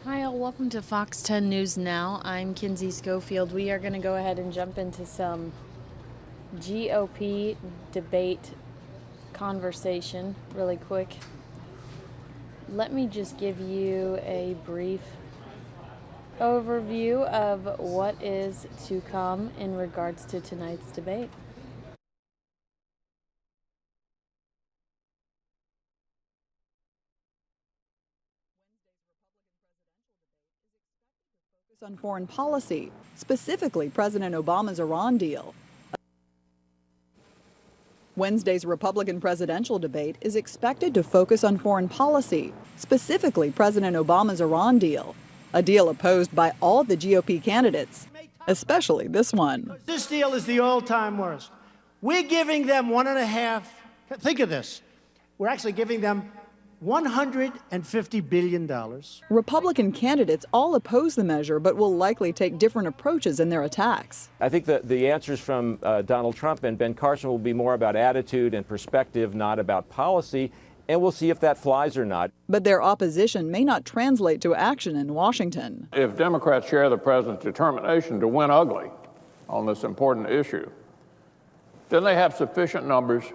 Hi, all. Welcome to Fox 10 News Now. I'm Kinsey Schofield. We are going to go ahead and jump into some GOP debate conversation really quick. Let me just give you a brief overview of what is to come in regards to tonight's debate. On foreign policy, specifically President Obama's Iran deal. Wednesday's Republican presidential debate is expected to focus on foreign policy, specifically President Obama's Iran deal, a deal opposed by all the GOP candidates, especially this one. This deal is the all-time worst. We're giving them think of this, we're actually giving them $150 billion. Republican candidates all oppose the measure, but will likely take different approaches in their attacks. I think that the answers from Donald Trump and Ben Carson will be more about attitude and perspective, not about policy, and we'll see if that flies or not. But their opposition may not translate to action in Washington. If Democrats share the president's determination to win ugly on this important issue, then they have sufficient numbers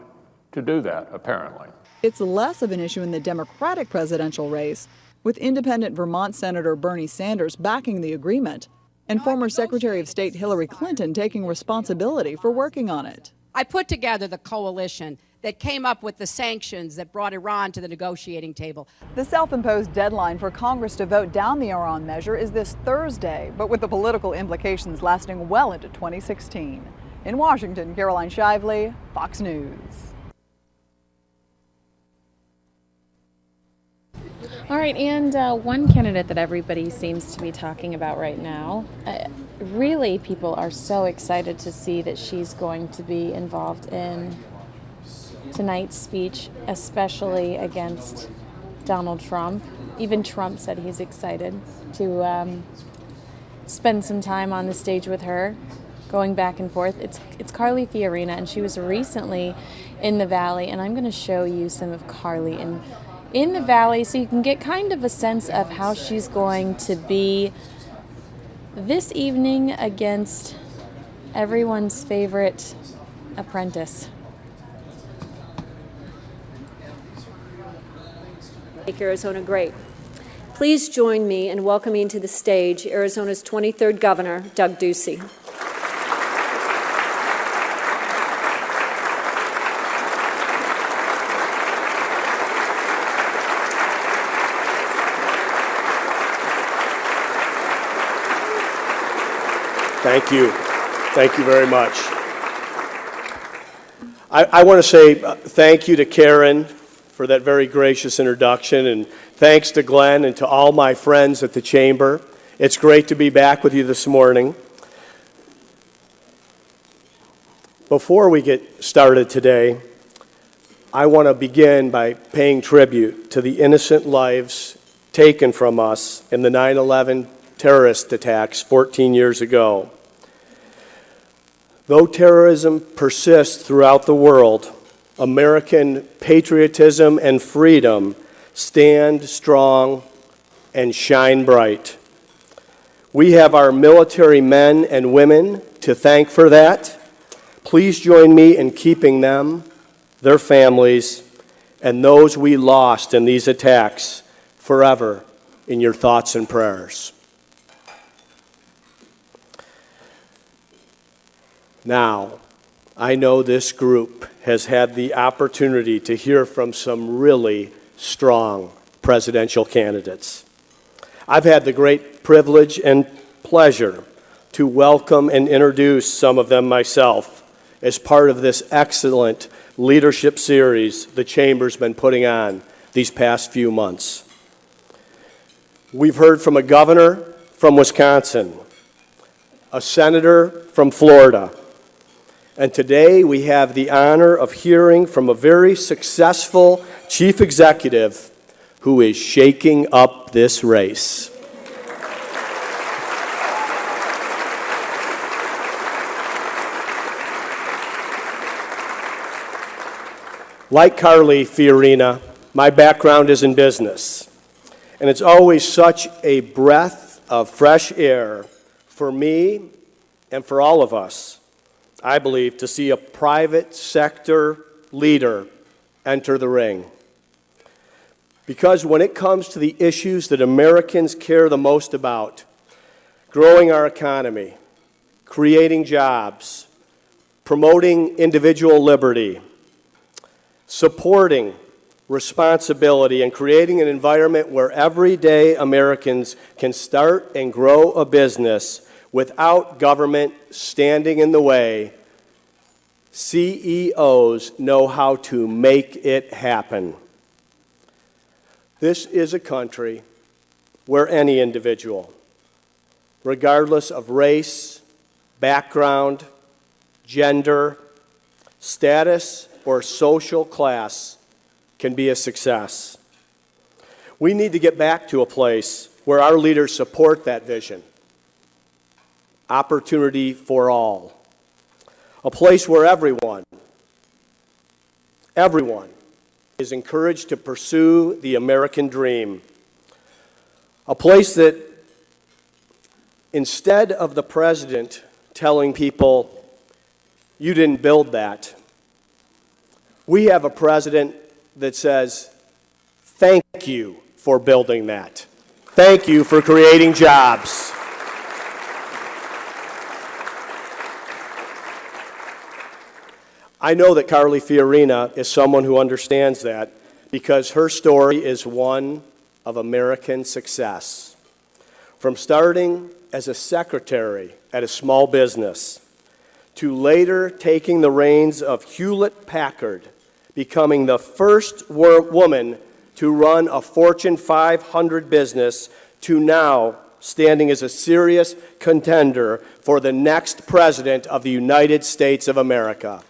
to do that, apparently. It's less of an issue in the Democratic presidential race, with independent Vermont Senator Bernie Sanders backing the agreement and former Secretary of State Hillary Clinton taking responsibility for working on it. I put together the coalition that came up with the sanctions that brought Iran to the negotiating table. The self-imposed deadline for Congress to vote down the Iran measure is this Thursday, but with the political implications lasting well into 2016. In Washington, Caroline Shively, Fox News. All right, and one candidate that everybody seems to be talking about right now, really people are so excited to see that she's going to be involved in tonight's speech, especially against Donald Trump. Even Trump said he's excited to spend some time on the stage with her, going back and forth. It's Carly Fiorina, and she was recently in the Valley, and I'm going to show you some of Carly in the Valley so you can get kind of a sense of how she's going to be this evening against everyone's favorite Apprentice. Make Arizona great. Please join me in welcoming to the stage Arizona's 23rd Governor, Doug Ducey. Thank you. Thank you very much. I want to say thank you to Karen for that very gracious introduction, and thanks to Glenn and to all my friends at the Chamber. It's great to be back with you this morning. Before we get started today, I want to begin by paying tribute to the innocent lives taken from us in the 9/11 terrorist attacks 14 years ago. Though terrorism persists throughout the world, American patriotism and freedom stand strong and shine bright. We have our military men and women to thank for that. Please join me in keeping them, their families, and those we lost in these attacks forever in your thoughts and prayers. Now, I know this group has had the opportunity to hear from some really strong presidential candidates. I've had the great privilege and pleasure to welcome and introduce some of them myself as part of this excellent leadership series the Chamber's been putting on these past few months. We've heard from a governor from Wisconsin, a senator from Florida, and today we have the honor of hearing from a very successful chief executive who is shaking up this race. Like Carly Fiorina, my background is in business. And it's always such a breath of fresh air for me and for all of us, I believe, to see a private sector leader enter the ring. Because when it comes to the issues that Americans care the most about, growing our economy, creating jobs, promoting individual liberty, supporting responsibility, and creating an environment where everyday Americans can start and grow a business without government standing in the way, CEOs know how to make it happen. This is a country where any individual, regardless of race, background, gender, status, or social class, can be a success. We need to get back to a place where our leaders support that vision. Opportunity for all. A place where everyone is encouraged to pursue the American dream. A place that, instead of the president telling people, you didn't build that, we have a president that says, thank you for building that. Thank you for creating jobs. I know that Carly Fiorina is someone who understands that because her story is one of American success. From starting as a secretary at a small business to later taking the reins of Hewlett-Packard, becoming the first woman to run a Fortune 500 business, to now standing as a serious contender for the next president of the United States of America.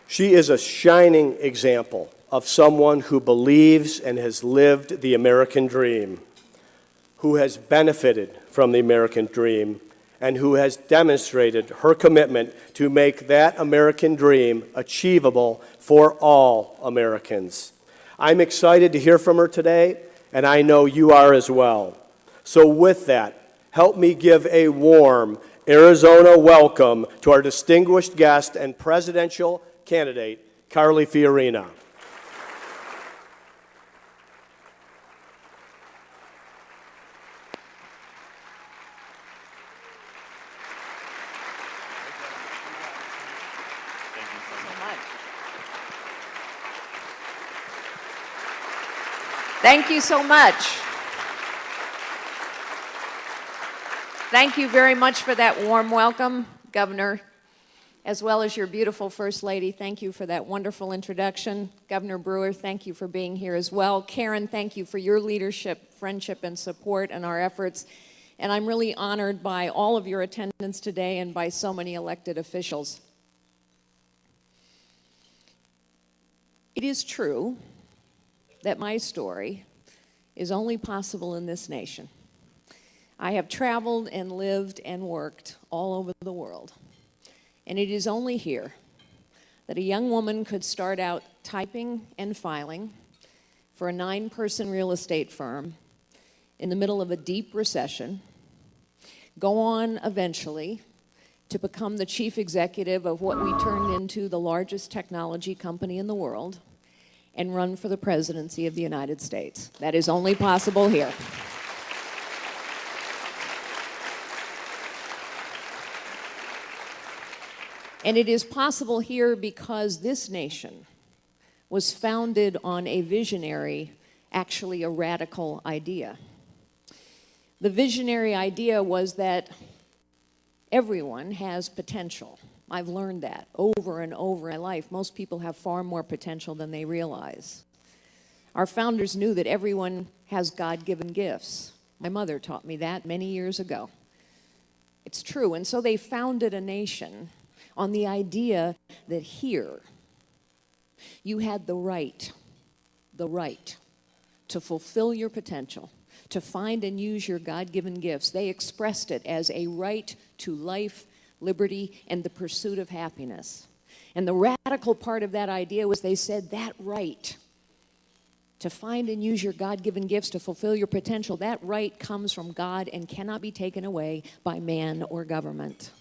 She is a shining example of someone who believes and has lived the American dream, who has benefited from the American dream, and who has demonstrated her commitment to make that American dream achievable for all Americans. I'm excited to hear from her today, and I know you are as well. So with that, help me give a warm Arizona welcome to our distinguished guest and presidential candidate, Carly Fiorina. Thank you so much. Thank you very much for that warm welcome, Governor, as well as your beautiful First Lady. Thank you for that wonderful introduction. Governor Brewer, thank you for being here as well. Karen, thank you for your leadership, friendship, and support in our efforts. And I'm really honored by all of your attendance today and by so many elected officials. It is true that my story is only possible in this nation. I have traveled and lived and worked all over the world. And it is only here that a young woman could start out typing and filing for a 9-person real estate firm in the middle of a deep recession, go on eventually to become the chief executive of what we turned into the largest technology company in the world, and run for the presidency of the United States. That is only possible here. And it is possible here because this nation was founded on a visionary, actually a radical idea. The visionary idea was that everyone has potential. I've learned that over and over in my life. Most people have far more potential than they realize. Our founders knew that everyone has God-given gifts. My mother taught me that many years ago. It's true, and so they founded a nation on the idea that here you had the right to fulfill your potential, to find and use your God-given gifts. They expressed it as a right to life, liberty, and the pursuit of happiness. And the radical part of that idea was they said that right to find and use your God-given gifts to fulfill your potential, that right comes from God and cannot be taken away by man or government.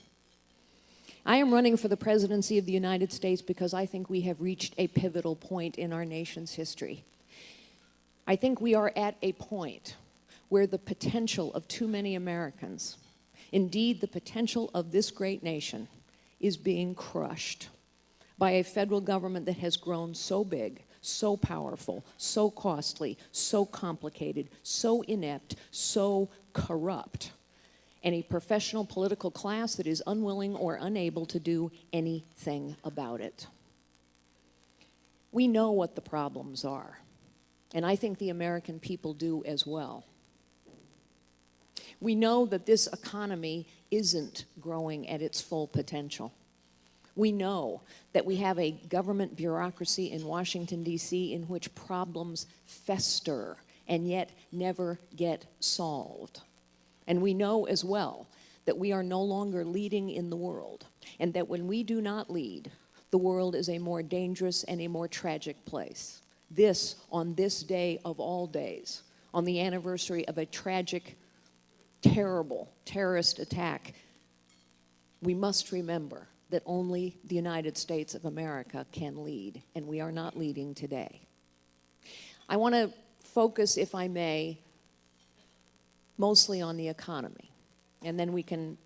I am running for the presidency of the United States because I think we have reached a pivotal point in our nation's history. I think we are at a point where the potential of too many Americans, indeed the potential of this great nation, is being crushed by a federal government that has grown so big, so powerful, so costly, so complicated, so inept, so corrupt, and a professional political class that is unwilling or unable to do anything about it. We know what the problems are, and I think the American people do as well. We know that this economy isn't growing at its full potential. We know that we have a government bureaucracy in Washington, D.C., in which problems fester and yet never get solved. And we know as well that we are no longer leading in the world, and that when we do not lead, the world is a more dangerous and a more tragic place. This, on this day of all days, on the anniversary of a tragic, terrible terrorist attack, we must remember that only the United States of America can lead, and we are not leading today. I want to focus, if I may, mostly on the economy, and then we can,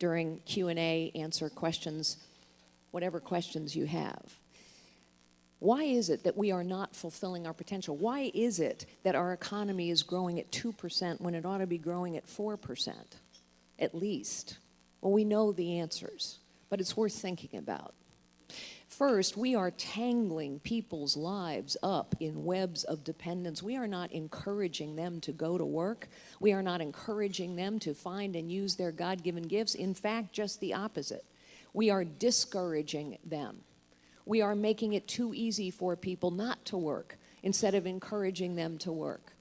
during Q&A, answer questions, whatever questions you have. Why is it that we are not fulfilling our potential? Why is it that our economy is growing at 2% when it ought to be growing at 4%, at least? Well, we know the answers, but it's worth thinking about. First, we are tangling people's lives up in webs of dependence. We are not encouraging them to go to work. We are not encouraging them to find and use their God-given gifts. In fact, just the opposite. We are discouraging them. We are making it too easy for people not to work instead of encouraging them to work.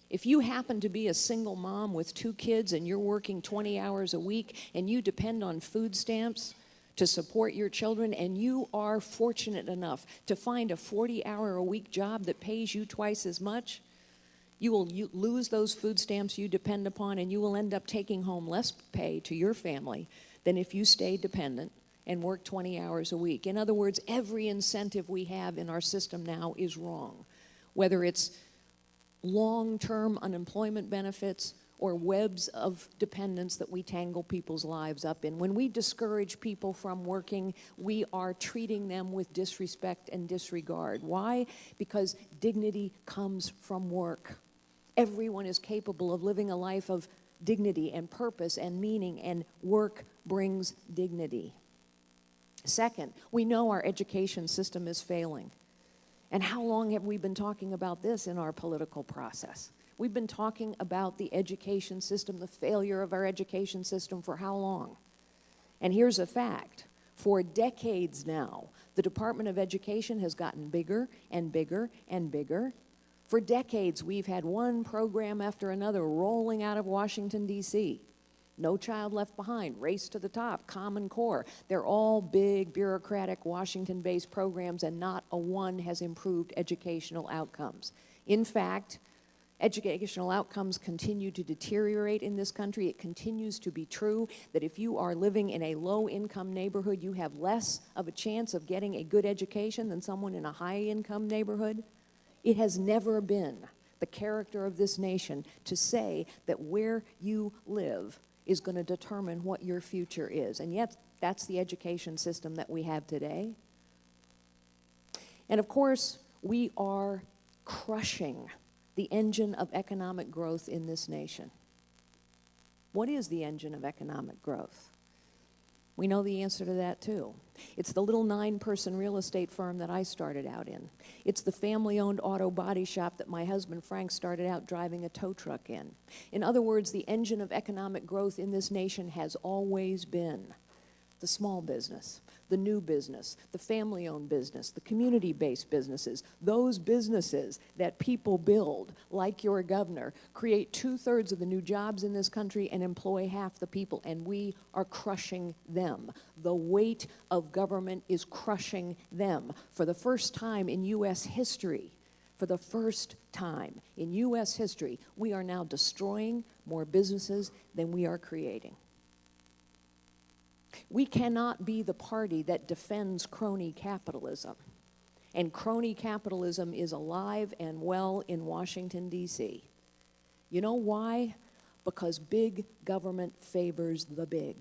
If you happen to be a single mom with 2 kids and you're working 20 hours a week and you depend on food stamps to support your children, and you are fortunate enough to find a 40-hour-a-week job that pays you twice as much, you will lose those food stamps you depend upon, and you will end up taking home less pay to your family than if you stay dependent and work 20 hours a week. In other words, every incentive we have in our system now is wrong, whether it's long-term unemployment benefits or webs of dependence that we tangle people's lives up in. When we discourage people from working, we are treating them with disrespect and disregard. Why? Because dignity comes from work. Everyone is capable of living a life of dignity and purpose and meaning, and work brings dignity. Second, we know our education system is failing. And how long have we been talking about this in our political process? We've been talking about the education system, the failure of our education system, for how long? And here's a fact. For decades now, the Department of Education has gotten bigger and bigger and bigger. For decades, we've had one program after another rolling out of Washington, D.C. No Child Left Behind, Race to the Top, Common Core. They're all big, bureaucratic, Washington-based programs, and not a one has improved educational outcomes. In fact, educational outcomes continue to deteriorate in this country. It continues to be true that if you are living in a low-income neighborhood, you have less of a chance of getting a good education than someone in a high-income neighborhood. It has never been the character of this nation to say that where you live is going to determine what your future is. And yet, that's the education system that we have today. And of course, we are crushing the engine of economic growth in this nation. What is the engine of economic growth? We know the answer to that too. It's the little 9-person real estate firm that I started out in. It's the family-owned auto body shop that my husband Frank started out driving a tow truck in. In other words, the engine of economic growth in this nation has always been the small business, the new business, the family-owned business, the community-based businesses, those businesses that people build, like your governor, create 2/3 of the new jobs in this country and employ half the people, and we are crushing them. The weight of government is crushing them. For the first time in U.S. history, for the first time in U.S. history, we are now destroying more businesses than we are creating. We cannot be the party that defends crony capitalism. And crony capitalism is alive and well in Washington, D.C. You know why? Because big government favors the big.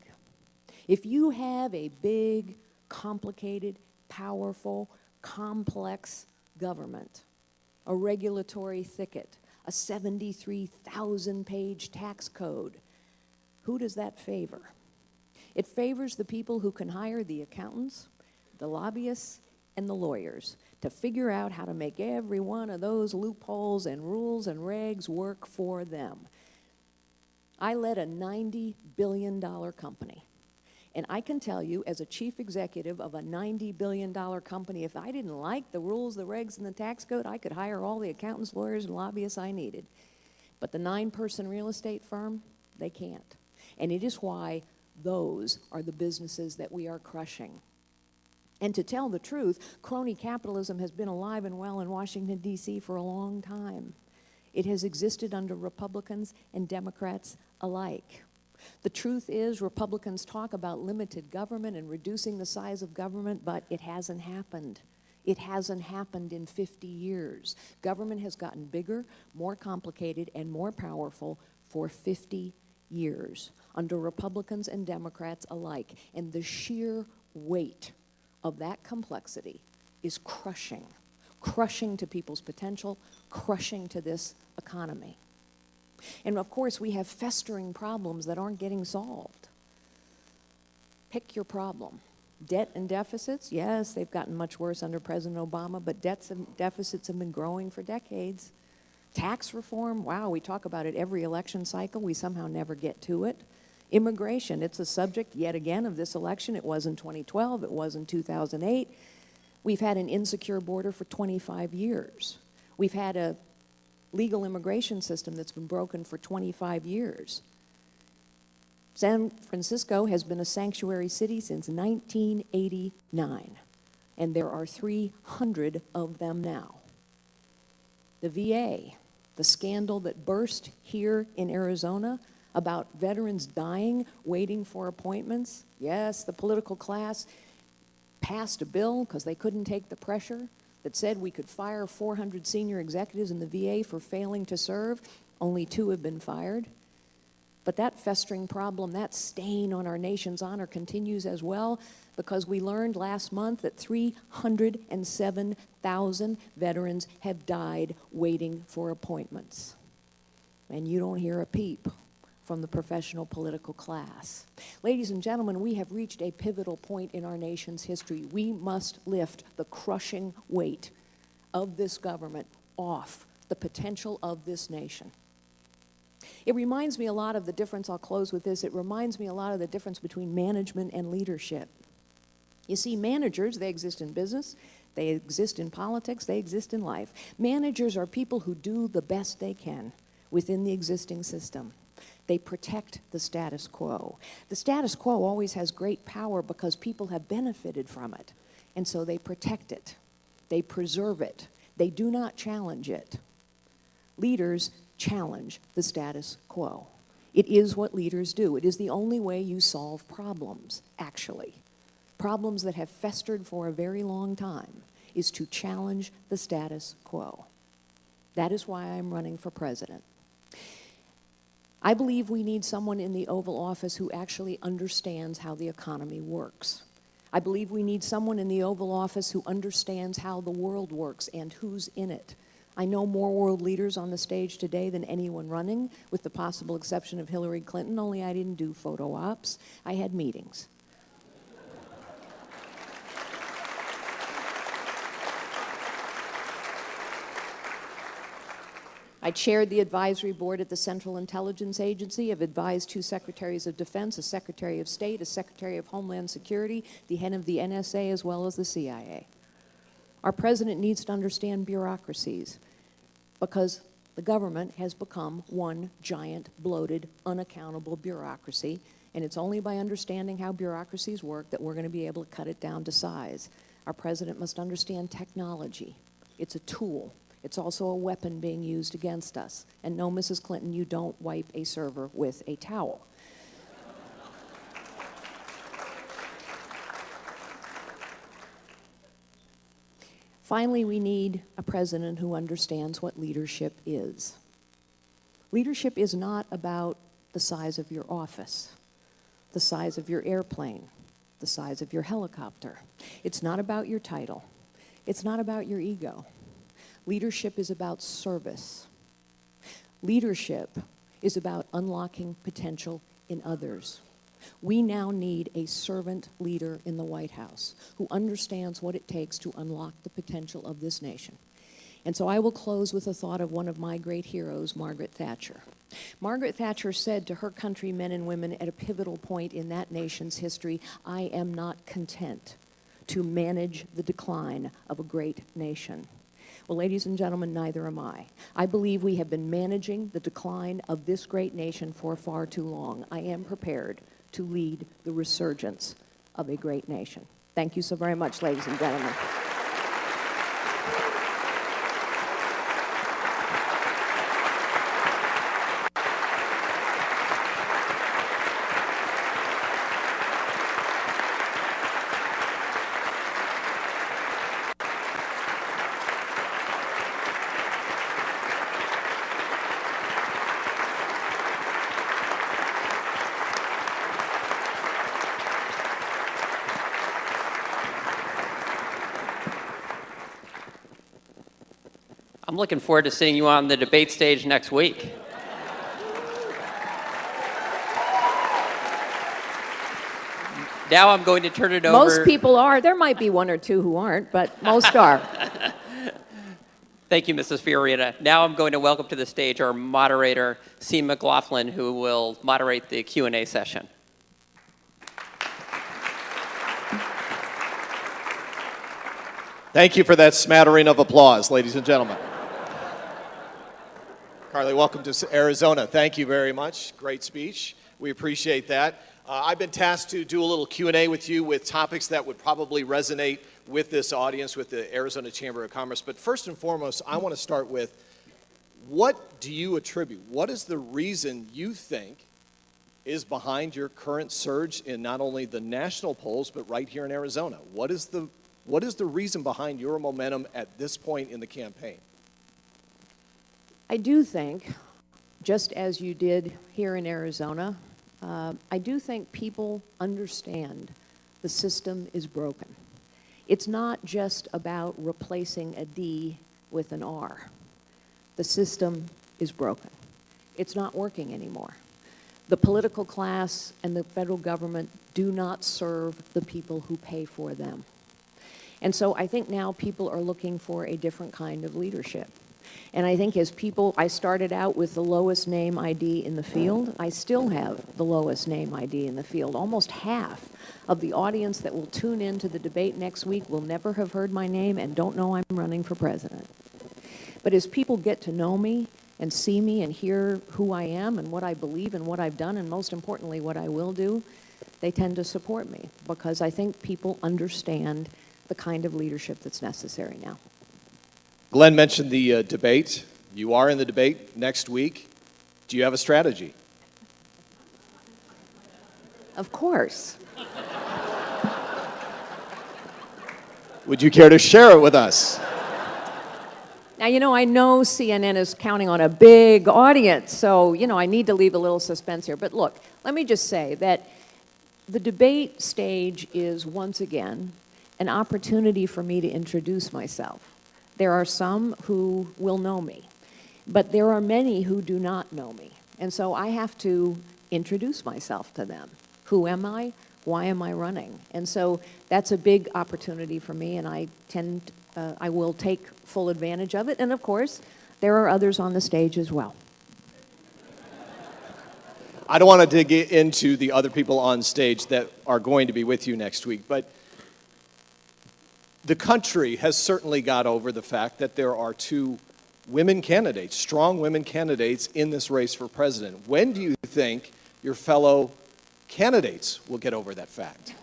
If you have a big, complicated, powerful, complex government, a regulatory thicket, a 73,000-page tax code, who does that favor? It favors the people who can hire the accountants, the lobbyists, and the lawyers to figure out how to make every one of those loopholes and rules and regs work for them. I led a $90 billion company. And I can tell you, as a chief executive of a $90 billion company, if I didn't like the rules, the regs, and the tax code, I could hire all the accountants, lawyers, and lobbyists I needed. But the 9-person real estate firm, they can't. And it is why those are the businesses that we are crushing. And to tell the truth, crony capitalism has been alive and well in Washington, D.C. for a long time. It has existed under Republicans and Democrats alike. The truth is, Republicans talk about limited government and reducing the size of government, but it hasn't happened. It hasn't happened in 50 years. Government has gotten bigger, more complicated, and more powerful for 50 years under Republicans and Democrats alike. And the sheer weight of that complexity is crushing to people's potential, crushing to this economy. And of course, we have festering problems that aren't getting solved. Pick your problem. Debt and deficits, yes, they've gotten much worse under President Obama, but debts and deficits have been growing for decades. Tax reform, wow, we talk about it every election cycle. We somehow never get to it. Immigration, it's a subject, yet again, of this election. It was in 2012. It was in 2008. We've had an insecure border for 25 years. We've had a legal immigration system that's been broken for 25 years. San Francisco has been a sanctuary city since 1989, and there are 300 of them now. The VA, the scandal that burst here in Arizona about veterans dying, waiting for appointments. Yes, the political class passed a bill because they couldn't take the pressure that said we could fire 400 senior executives in the VA for failing to serve. Only 2 have been fired. But that festering problem, that stain on our nation's honor continues as well, because we learned last month that 307,000 veterans have died waiting for appointments. And you don't hear a peep from the professional political class. Ladies and gentlemen, we have reached a pivotal point in our nation's history. We must lift the crushing weight of this government off the potential of this nation. It reminds me a lot of the difference, I'll close with this, it reminds me a lot of the difference between management and leadership. You see, managers, they exist in business, they exist in politics, they exist in life. Managers are people who do the best they can within the existing system. They protect the status quo. The status quo always has great power because people have benefited from it. And so they protect it. They preserve it. They do not challenge it. Leaders challenge the status quo. It is what leaders do. It is the only way you solve problems, actually. Problems that have festered for a very long time is to challenge the status quo. That is why I'm running for president. I believe we need someone in the Oval Office who actually understands how the economy works. I believe we need someone in the Oval Office who understands how the world works and who's in it. I know more world leaders on the stage today than anyone running, with the possible exception of Hillary Clinton, only I didn't do photo ops. I had meetings. I chaired the advisory board at the Central Intelligence Agency. I've advised 2 secretaries of defense, a secretary of state, a secretary of Homeland Security, the head of the NSA, as well as the CIA. Our president needs to understand bureaucracies because the government has become one giant, bloated, unaccountable bureaucracy, and it's only by understanding how bureaucracies work that we're going to be able to cut it down to size. Our president must understand technology. It's a tool. It's also a weapon being used against us. And no, Mrs. Clinton, you don't wipe a server with a towel. Finally, we need a president who understands what leadership is. Leadership is not about the size of your office, the size of your airplane, the size of your helicopter. It's not about your title. It's not about your ego. Leadership is about service. Leadership is about unlocking potential in others. We now need a servant leader in the White House who understands what it takes to unlock the potential of this nation. And so I will close with a thought of one of my great heroes, Margaret Thatcher. Margaret Thatcher said to her countrymen and women at a pivotal point in that nation's history, "I am not content to manage the decline of a great nation." Well, ladies and gentlemen, neither am I. I believe we have been managing the decline of this great nation for far too long. I am prepared to lead the resurgence of a great nation. Thank you so very much, ladies and gentlemen. I'm looking forward to seeing you on the debate stage next week. Now I'm going to turn it over. Most people are. There might be 1 or 2 who aren't, but most are. Thank you, Mrs. Fiorina. Now I'm going to welcome to the stage our moderator, C. McLaughlin, who will moderate the Q&A session. Thank you for that smattering of applause, ladies and gentlemen. Carly, welcome to Arizona. Thank you very much. Great speech. We appreciate that. I've been tasked to do a little Q&A with you with topics that would probably resonate with this audience, with the Arizona Chamber of Commerce. But first and foremost, I want to start with, what do you attribute? What is the reason you think is behind your current surge in not only the national polls, but right here in Arizona? What is the reason behind your momentum at this point in the campaign? I do think, just as you did here in Arizona, I do think people understand the system is broken. It's not just about replacing a D with an R. The system is broken. It's not working anymore. The political class and the federal government do not serve the people who pay for them. And so I think now people are looking for a different kind of leadership. And I think as people, I started out with the lowest name ID in the field. I still have the lowest name ID in the field. Almost half of the audience that will tune in to the debate next week will never have heard my name and don't know I'm running for president. But as people get to know me and see me and hear who I am and what I believe and what I've done, and most importantly, what I will do, they tend to support me because I think people understand the kind of leadership that's necessary now. Glenn mentioned the debate. You are in the debate next week. Do you have a strategy? Of course. Would you care to share it with us? Now, I know CNN is counting on a big audience, so, I need to leave a little suspense here. But look, let me just say that the debate stage is, once again, an opportunity for me to introduce myself. There are some who will know me, but there are many who do not know me. And so I have to introduce myself to them. Who am I? Why am I running? And so that's a big opportunity for me, and I will take full advantage of it. And of course, There are others on the stage as well. I don't want to dig into the other people on stage that are going to be with you next week, but the country has certainly got over the fact that there are two women candidates, strong women candidates in this race for president. When do you think your fellow candidates will get over that fact?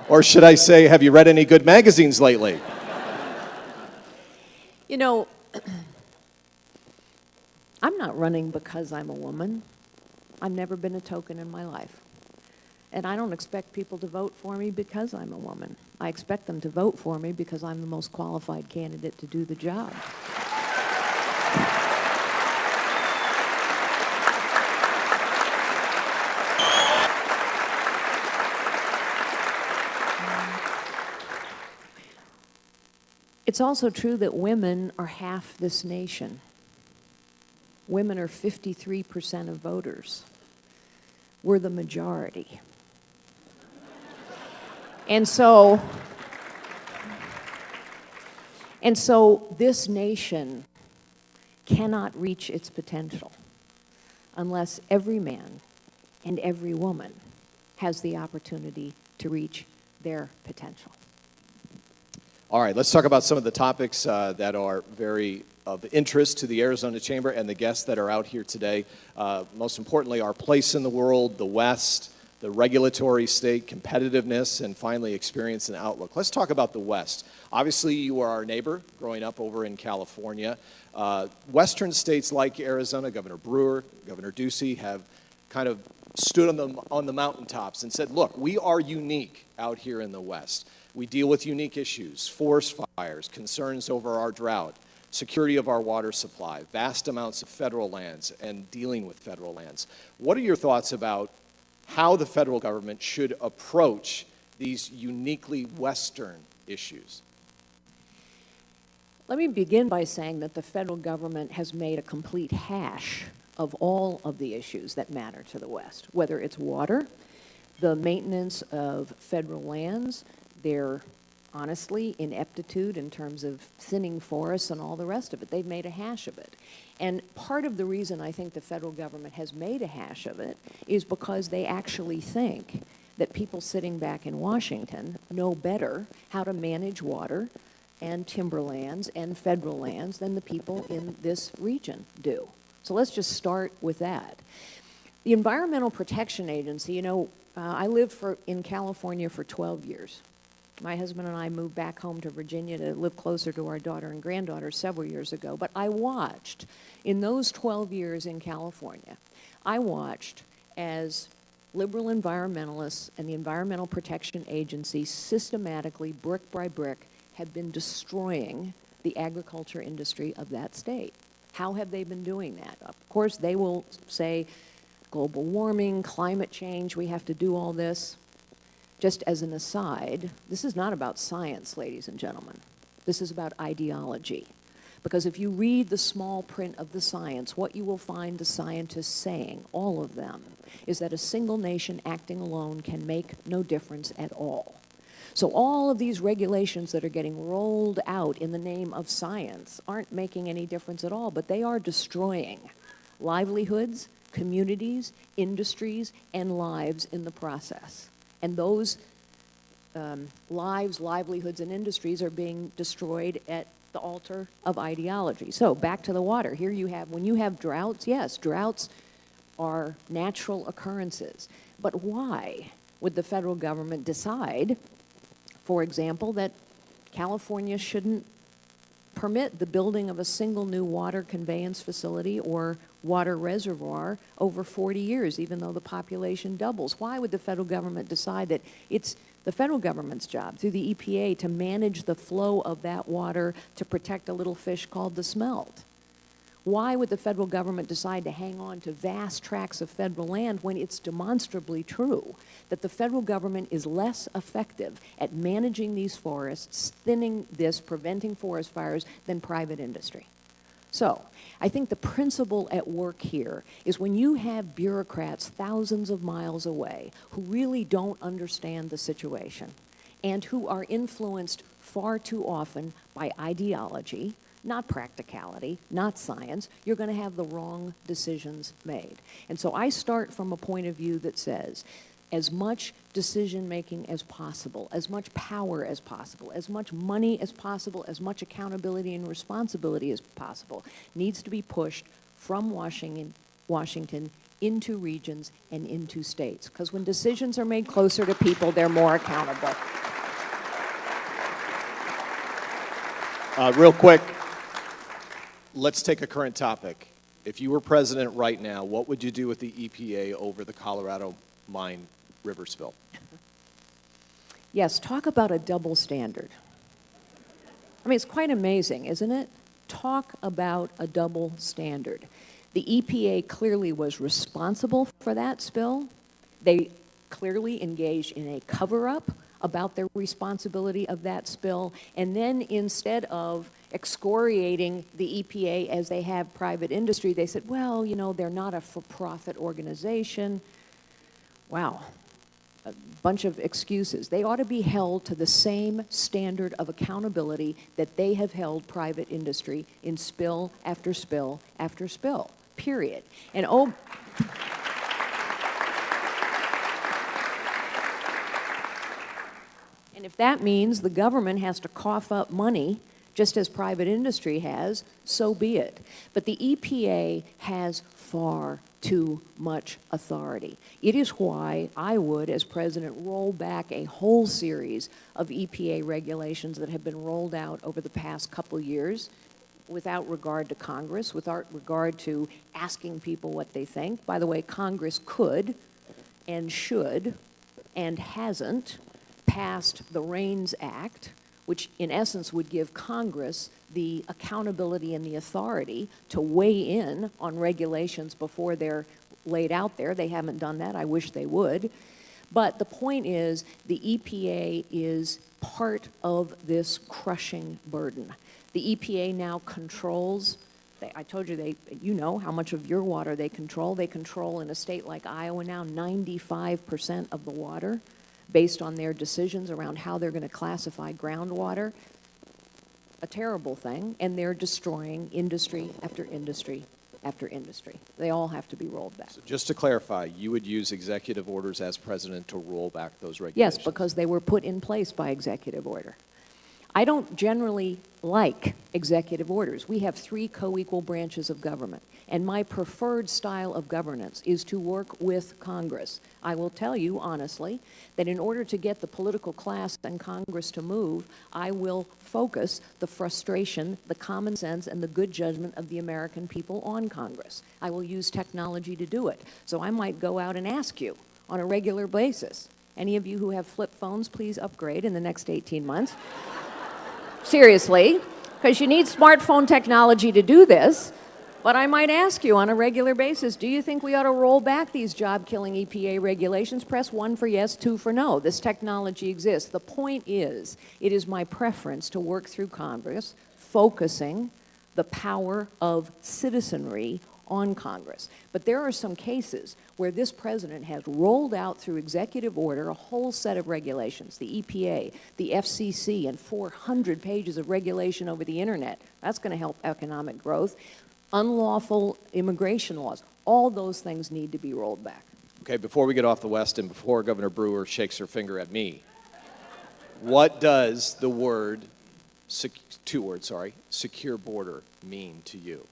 Or should I say, have you read any good magazines lately? You know, I'm not running because I'm a woman. I've never been a token in my life. And I don't expect people to vote for me because I'm a woman. I expect them to vote for me because I'm the most qualified candidate to do the job. It's also true that women are half this nation. Women are 53% of voters. We're the majority. And so this nation cannot reach its potential unless every man and every woman has the opportunity to reach their potential. All right, let's talk about some of the topics that are very of interest to the Arizona Chamber and the guests that are out here today. Most importantly, our place in the world, the West, the regulatory state, competitiveness, and finally, experience and outlook. Let's talk about the West. Obviously, you are our neighbor growing up over in California. Western states like Arizona, Governor Brewer, Governor Ducey have kind of stood on the mountaintops and said, look, we are unique out here in the West. We deal with unique issues, forest fires, concerns over our drought, security of our water supply, vast amounts of federal lands, and dealing with federal lands. What are your thoughts about how the federal government should approach these uniquely Western issues? Let me begin by saying that the federal government has made a complete hash of all of the issues that matter to the West, whether it's water, the maintenance of federal lands, their, honestly, ineptitude in terms of thinning forests and all the rest of it. They've made a hash of it. And part of the reason I think the federal government has made a hash of it is because they actually think that people sitting back in Washington know better how to manage water and timberlands and federal lands than the people in this region do. So let's just start with that. The Environmental Protection Agency, you know, I lived in California for 12 years. My husband and I moved back home to Virginia to live closer to our daughter and granddaughter several years ago. But I watched, in those 12 years in California, I watched as liberal environmentalists and the Environmental Protection Agency systematically, brick by brick, have been destroying the agriculture industry of that state. How have they been doing that? Of course, they will say global warming, climate change, we have to do all this. Just as an aside, this is not about science, ladies and gentlemen. This is about ideology. Because if you read the small print of the science, what you will find the scientists saying, all of them, is that a single nation acting alone can make no difference at all. So all of these regulations that are getting rolled out in the name of science aren't making any difference at all, but they are destroying livelihoods, communities, industries, and lives in the process. And those lives, livelihoods, and industries are being destroyed at the altar of ideology. So back to the water. Here you have, when you have droughts, yes, droughts are natural occurrences. But why would the federal government decide, for example, that California shouldn't permit the building of a single new water conveyance facility or water reservoir over 40 years, even though the population doubles? Why would the federal government decide that it's the federal government's job through the EPA to manage the flow of that water to protect a little fish called the smelt? Why would the federal government decide to hang on to vast tracts of federal land when it's demonstrably true that the federal government is less effective at managing these forests, thinning this, preventing forest fires than private industry? So I think the principle at work here is when you have bureaucrats thousands of miles away who really don't understand the situation, and who are influenced far too often by ideology, not practicality, not science, you're going to have the wrong decisions made. And so I start from a point of view that says, as much decision-making as possible, as much power as possible, as much money as possible, as much accountability and responsibility as possible needs to be pushed from Washington into regions and into states. Because when decisions are made closer to people, they're more accountable. Real quick, let's take a current topic. If you were president right now, what would you do with the EPA over the Colorado mine river spill? Yes, talk about a double standard. I mean, it's quite amazing, isn't it? Talk about a double standard. The EPA clearly was responsible for that spill. They clearly engaged in a cover-up about their responsibility of that spill. And then instead of excoriating the EPA as they have private industry, they said, well, you know, they're not a for-profit organization. Wow. A bunch of excuses. They ought to be held to the same standard of accountability that they have held private industry in spill after spill after spill, period. And oh, and if that means the government has to cough up money just as private industry has, so be it. But the EPA has far too much authority. It is why I would, as president, roll back a whole series of EPA regulations that have been rolled out over the past couple years without regard to Congress, without regard to asking people what they think. By the way, Congress could and should and hasn't passed the REINS Act, which in essence would give Congress the accountability and the authority to weigh in on regulations before they're laid out there. They haven't done that. I wish they would. But the point is, the EPA is part of this crushing burden. The EPA now controls, I told you, you know how much of your water they control. They control in a state like Iowa now 95% of the water based on their decisions around how they're going to classify groundwater. A terrible thing, and they're destroying industry after industry after industry. They all have to be rolled back. So just to clarify, you would use executive orders as president to roll back those regulations? Yes, because they were put in place by executive order. I don't generally like executive orders. We have 3 co-equal branches of government, and my preferred style of governance is to work with Congress. I will tell you honestly that in order to get the political class and Congress to move, I will focus the frustration, the common sense, and the good judgment of the American people on Congress. I will use technology to do it. So I might go out and ask you on a regular basis. Any of you who have flip phones, please upgrade in the next 18 months. Seriously, because you need smartphone technology to do this. But I might ask you on a regular basis, do you think we ought to roll back these job-killing EPA regulations? Press 1 for yes, 2 for no. This technology exists. The point is, it is my preference to work through Congress, focusing the power of citizenry on Congress. But there are some cases where this president has rolled out through executive order a whole set of regulations, the EPA, the FCC, and 400 pages of regulation over the internet. That's going to help economic growth. Unlawful immigration laws. All those things need to be rolled back. Okay, before we get off the West and before Governor Brewer shakes her finger at me, what does the word, 2 words, sorry, secure border mean to you?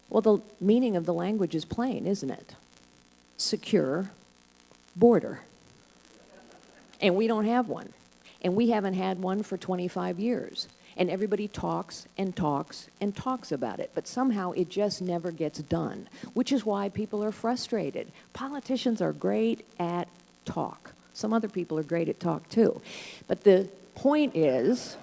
Well, the meaning of the language is plain, isn't it? Secure border. And we don't have one. And we haven't had one for 25 years. And everybody talks and talks and talks about it, but somehow it just never gets done, which is why people are frustrated. Politicians are great at talk. Some other people are great at talk too. But the point is,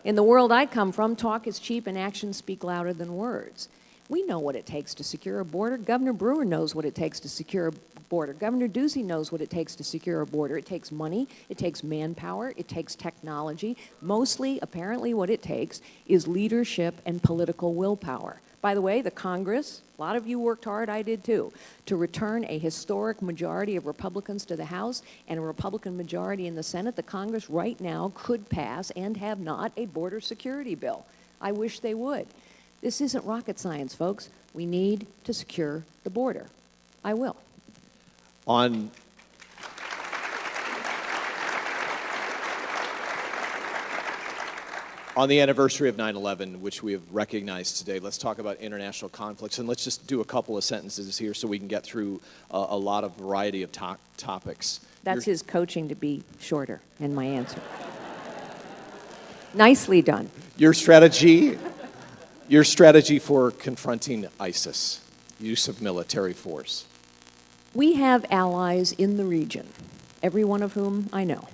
in the world I come from, talk is cheap and actions speak louder than words. We know what it takes to secure a border. Governor Brewer knows what it takes to secure a border. Governor Ducey knows what it takes to secure a border. It takes money, it takes manpower, it takes technology. Mostly, apparently, what it takes is leadership and political willpower. By the way, the Congress, a lot of you worked hard, I did too, to return a historic majority of Republicans to the House and a Republican majority in the Senate. The Congress right now could pass, and have not, a border security bill. I wish they would. This isn't rocket science, folks. We need to secure the border. I will. On the anniversary of 9/11, which we have recognized today, let's talk about international conflicts, and let's just do a couple of sentences here so we can get through a lot of variety of topics. That's his coaching to be shorter in my answer. Nicely done. Your strategy for confronting ISIS, use of military force. We have allies in the region, every one of whom I know,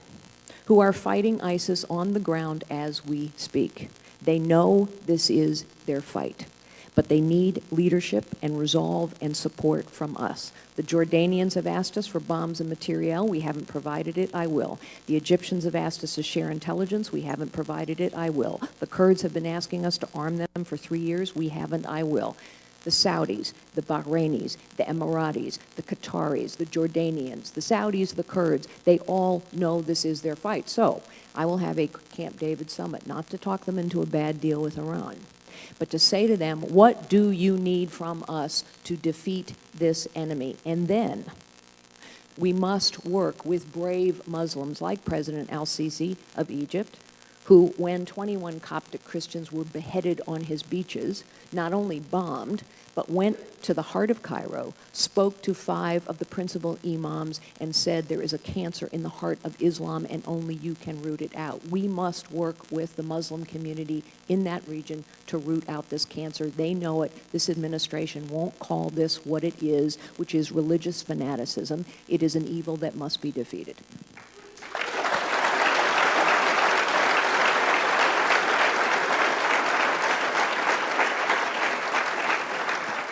who are fighting ISIS on the ground as we speak. They know this is their fight, but they need leadership and resolve and support from us. The Jordanians have asked us for bombs and materiel. We haven't provided it. I will. The Egyptians have asked us to share intelligence. We haven't provided it. I will. The Kurds have been asking us to arm them for 3 years. We haven't. I will. The Saudis, the Bahrainis, the Emiratis, the Qataris, the Jordanians, the Saudis, the Kurds, they all know this is their fight. So I will have a Camp David summit, not to talk them into a bad deal with Iran, but to say to them, what do you need from us to defeat this enemy? And then we must work with brave Muslims like President al-Sisi of Egypt, who, when 21 Coptic Christians were beheaded on his beaches, not only bombed, but went to the heart of Cairo, spoke to 5 of the principal imams, and said there is a cancer in the heart of Islam and only you can root it out. We must work with the Muslim community in that region to root out this cancer. They know it. This administration won't call this what it is, which is religious fanaticism. It is an evil that must be defeated.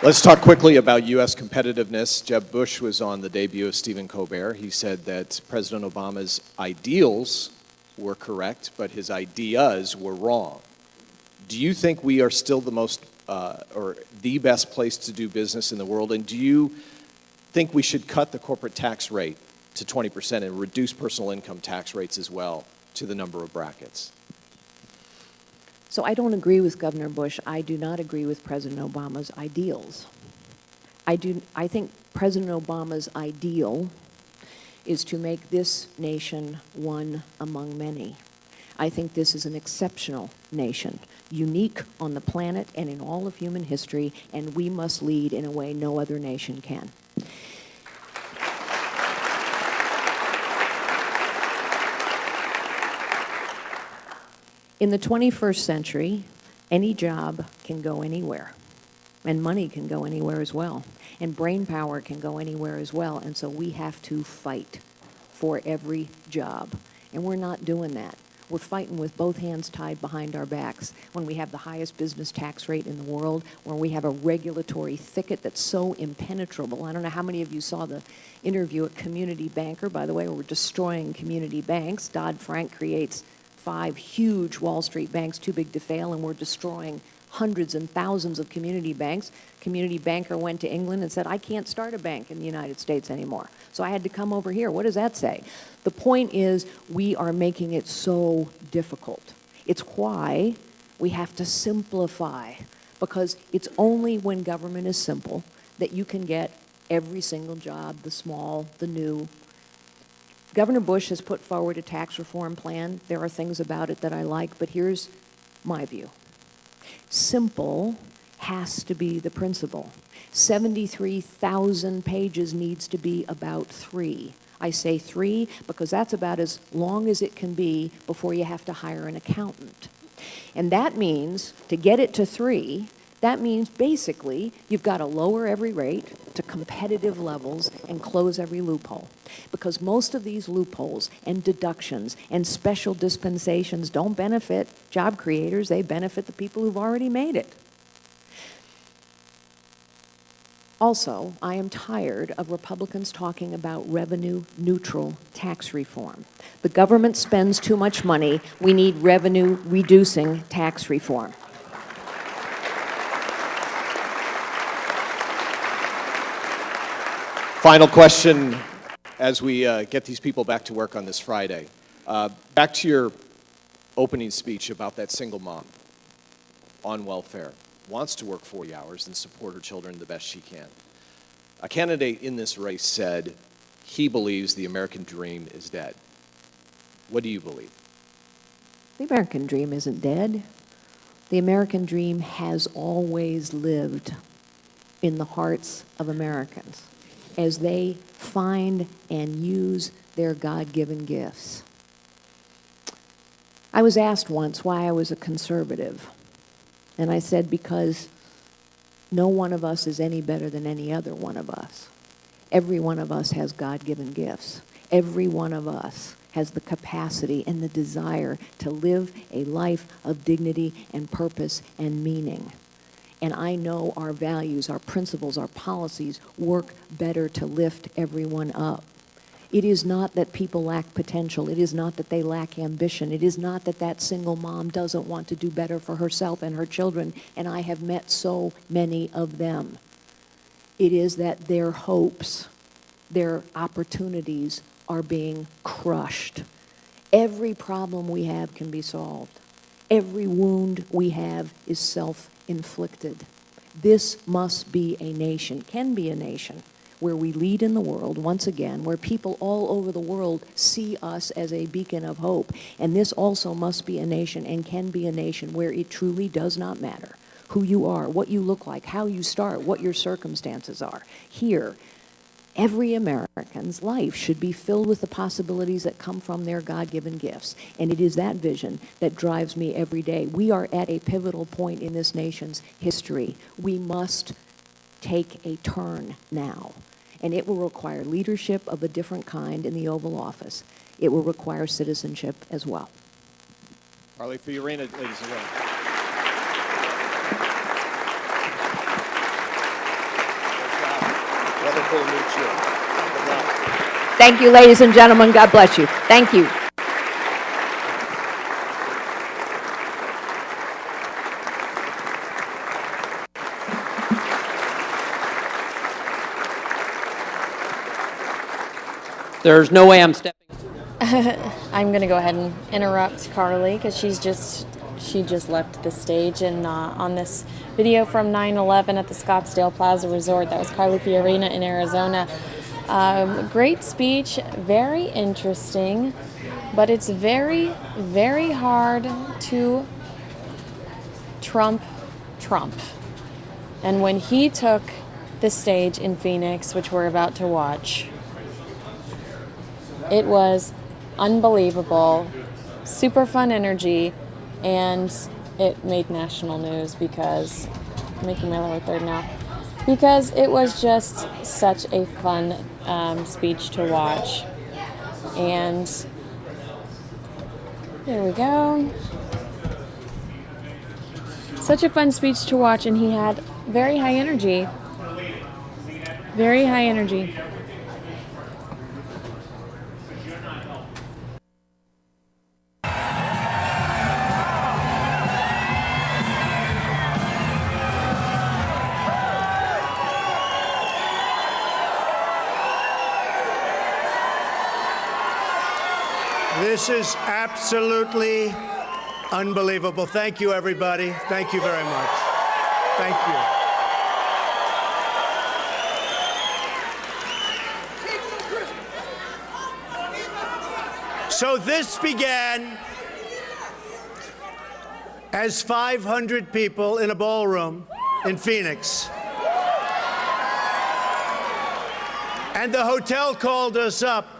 Let's talk quickly about U.S. competitiveness. Jeb Bush was on the debut of Stephen Colbert. He said that President Obama's ideals were correct, but his ideas were wrong. Do you think we are still the most, or the best place to do business in the world? And do you think we should cut the corporate tax rate to 20% and reduce personal income tax rates as well to the number of brackets? So I don't agree with Governor Bush. I do not agree with President Obama's ideals. I think President Obama's ideal is to make this nation one among many. I think this is an exceptional nation, unique on the planet and in all of human history, and we must lead in a way no other nation can. In the 21st century, any job can go anywhere, and money can go anywhere as well, and brain power can go anywhere as well, and so we have to fight for every job, and we're not doing that. We're fighting with both hands tied behind our backs when we have the highest business tax rate in the world, when we have a regulatory thicket that's so impenetrable. I don't know how many of you saw the interview at Community Banker. By the way, we're destroying community banks. Dodd-Frank creates 5 huge Wall Street banks too big to fail, and we're destroying hundreds and thousands of community banks. Community Banker went to England and said, I can't start a bank in the United States anymore. So I had to come over here. What does that say? The point is, we are making it so difficult. It's why we have to simplify, because it's only when government is simple that you can get every single job, the small, the new. Governor Bush has put forward a tax reform plan. There are things about it that I like, but here's my view. Simple has to be the principle. 73,000 pages needs to be about 3. I say 3 because that's about as long as it can be before you have to hire an accountant. And that means, to get it to 3, that means basically you've got to lower every rate to competitive levels and close every loophole. Because most of these loopholes and deductions and special dispensations don't benefit job creators, they benefit the people who've already made it. Also, I am tired of Republicans talking about revenue-neutral tax reform. The government spends too much money. We need revenue-reducing tax reform. Final question as we get these people back to work on this Friday. Back to your opening speech about that single mom on welfare, wants to work 40 hours and support her children the best she can. A candidate in this race said he believes the American dream is dead. What do you believe? The American dream isn't dead. The American dream has always lived in the hearts of Americans as they find and use their God-given gifts. I was asked once why I was a conservative, and I said because no one of us is any better than any other one of us. Every one of us has God-given gifts. Every one of us has the capacity and the desire to live a life of dignity and purpose and meaning. And I know our values, our principles, our policies work better to lift everyone up. It is not that people lack potential. It is not that they lack ambition. It is not that that single mom doesn't want to do better for herself and her children, and I have met so many of them. It is that their hopes, their opportunities are being crushed. Every problem we have can be solved. Every wound we have is self-inflicted. This must be a nation, can be a nation, where we lead in the world once again, where people all over the world see us as a beacon of hope. And this also must be a nation and can be a nation where it truly does not matter who you are, what you look like, how you start, what your circumstances are. Here, every American's life should be filled with the possibilities that come from their God-given gifts. And it is that vision that drives me every day. We are at a pivotal point in this nation's history. We must take a turn now. And it will require leadership of a different kind in the Oval Office. It will require citizenship as well. Carly Fiorina, ladies and gentlemen. Wonderful to meet you. Good luck. Thank you, ladies and gentlemen. God bless you. Thank you. There's no way I'm stepping. I'm going to go ahead and interrupt Carly because she just left the stage, and on this video from 9/11 at the Scottsdale Plaza Resort, that was Carly Fiorina in Arizona. Great speech, very interesting, but it's very, very hard to trump Trump. And when he took the stage in Phoenix, which we're about to watch, it was unbelievable, super fun energy, and it made national news because, I'm making my lower third now, because it was just such a fun speech to watch. And there we go. Such a fun speech to watch, and he had very high energy. Very high energy. This is absolutely unbelievable. Thank you, everybody. Thank you very much. Thank you. So this began as 500 people in a ballroom in Phoenix. And the hotel called us up.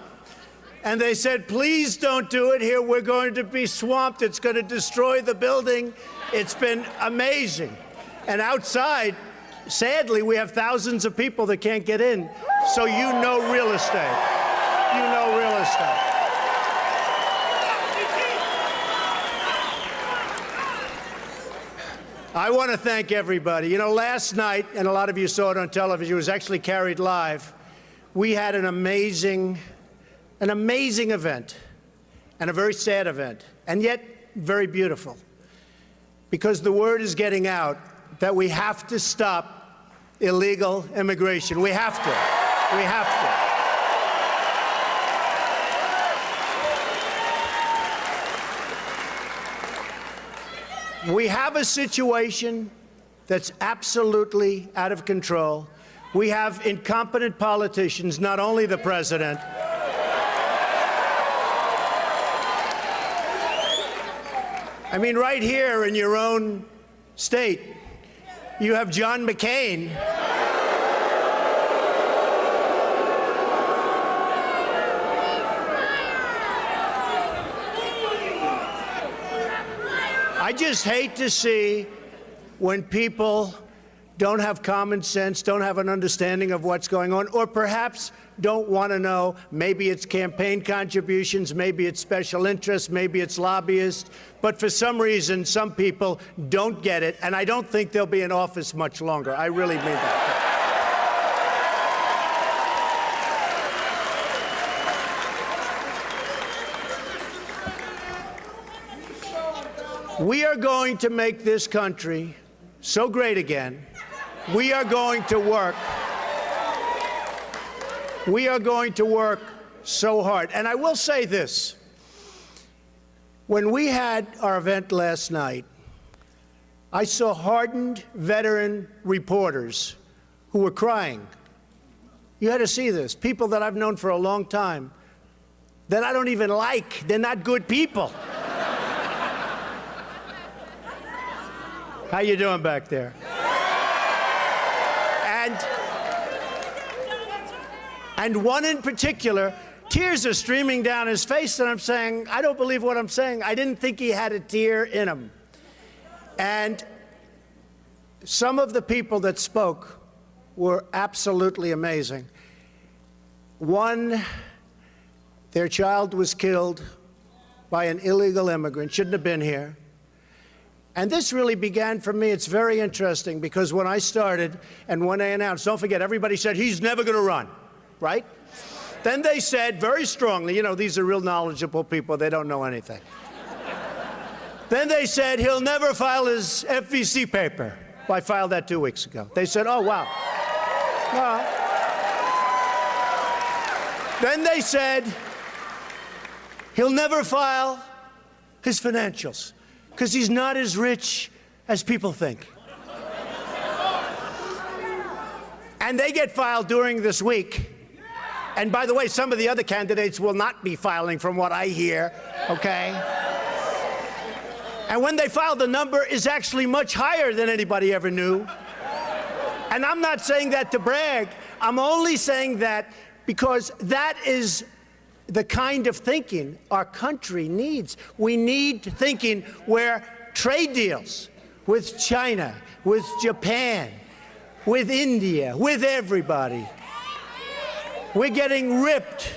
And they said, please don't do it here. We're going to be swamped. It's going to destroy the building. It's been amazing. And outside, sadly, we have thousands of people that can't get in. So you know real estate. You know real estate. I want to thank everybody. You know, last night, and a lot of you saw it on television, it was actually carried live, we had an amazing event, and a very sad event, and yet very beautiful. Because the word is getting out that we have to stop illegal immigration. We have to. We have to. We have a situation that's absolutely out of control. We have incompetent politicians, not only the president. I mean, right here in your own state, you have John McCain. I just hate to see when people don't have common sense, don't have an understanding of what's going on, or perhaps don't want to know. Maybe it's campaign contributions, maybe it's special interests, maybe it's lobbyists. But for some reason, some people don't get it, and I don't think they'll be in office much longer. I really mean that. We are going to make this country so great again. We are going to work. We are going to work so hard. And I will say this. When we had our event last night, I saw hardened veteran reporters who were crying. You had to see this. People that I've known for a long time that I don't even like. They're not good people. How you doing back there? And one in particular, tears are streaming down his face, and I'm saying, I don't believe what I'm saying. I didn't think he had a tear in him. And some of the people that spoke were absolutely amazing. One, their child was killed by an illegal immigrant, shouldn't have been here. And this really began for me. It's very interesting because when I started and when they announced, don't forget, everybody said, he's never going to run, right? Then they said very strongly, you know, these are real knowledgeable people. They don't know anything. Then they said, he'll never file his FVC paper. Well, I filed that 2 weeks ago. They said, oh, wow. Then they said, he'll never file his financials, because he's not as rich as people think. And they get filed during this week. And by the way, some of the other candidates will not be filing from what I hear, okay? And when they file, the number is actually much higher than anybody ever knew. And I'm not saying that to brag. I'm only saying that because that is the kind of thinking our country needs. We need thinking where trade deals with China, with Japan, with India, with everybody. We're getting ripped.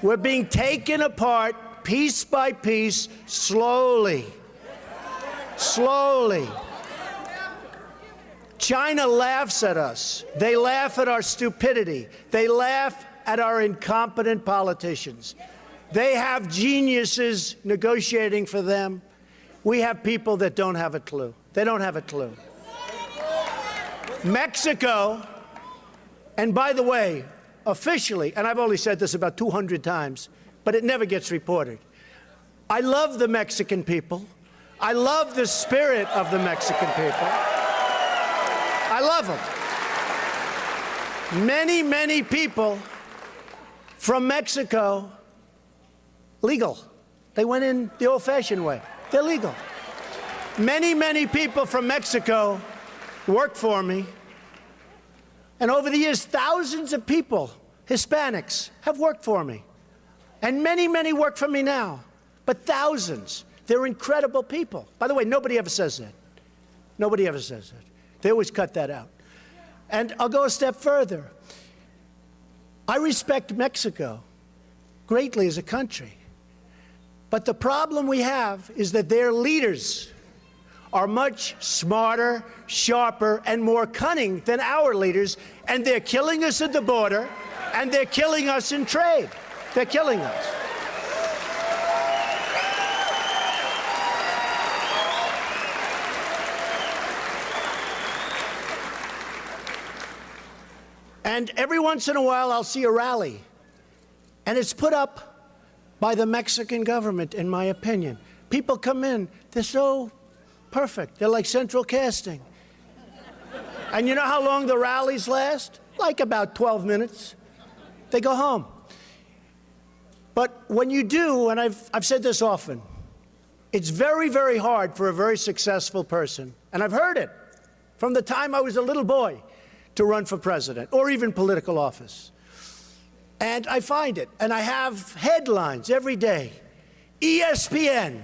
We're being taken apart piece by piece, slowly. Slowly. China laughs at us. They laugh at our stupidity. They laugh at our incompetent politicians. They have geniuses negotiating for them. We have people that don't have a clue. They don't have a clue. Mexico, and by the way, officially, and I've only said this about 200 times, but it never gets reported. I love the Mexican people. I love the spirit of the Mexican people. I love them. Many, many people from Mexico, legal. They went in the old-fashioned way. They're legal. Many, many people from Mexico work for me. And over the years, thousands of people, Hispanics, have worked for me. And many, many work for me now. But thousands. They're incredible people. By the way, nobody ever says that. Nobody ever says that. They always cut that out. And I'll go a step further. I respect Mexico greatly as a country. But the problem we have is that their leaders are much smarter, sharper, and more cunning than our leaders, and they're killing us at the border, and they're killing us in trade. They're killing us. And every once in a while, I'll see a rally. And it's put up by the Mexican government, in my opinion. People come in, they're so perfect. They're like central casting. And you know how long the rallies last? Like about 12 minutes. They go home. But when you do, and I've said this often, it's very, very hard for a very successful person, and I've heard it from the time I was a little boy, to run for president or even political office. And I find it, and I have headlines every day. ESPN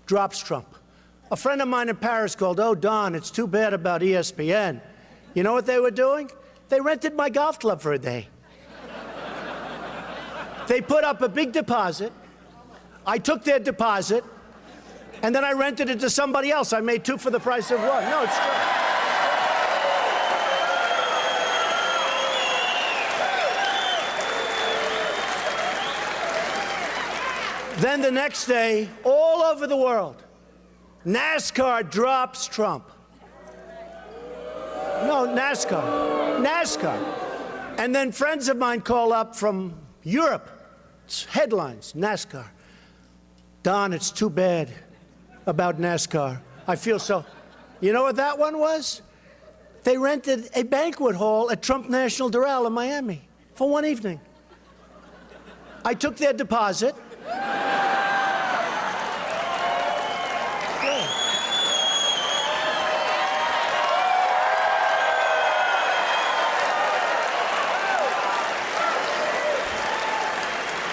drops Trump. A friend of mine in Paris called, "Oh, Don, it's too bad about ESPN." You know what they were doing? They rented my golf club for a day. They put up a big deposit. I took their deposit, and then I rented it to somebody else. I made two for the price of one. No, it's true. Then the next day, all over the world, NASCAR drops Trump. No, NASCAR. And then friends of mine call up from Europe. It's headlines, NASCAR. "Don, it's too bad about NASCAR. I feel so." You know what that one was? They rented a banquet hall at Trump National Doral in Miami for one evening. I took their deposit.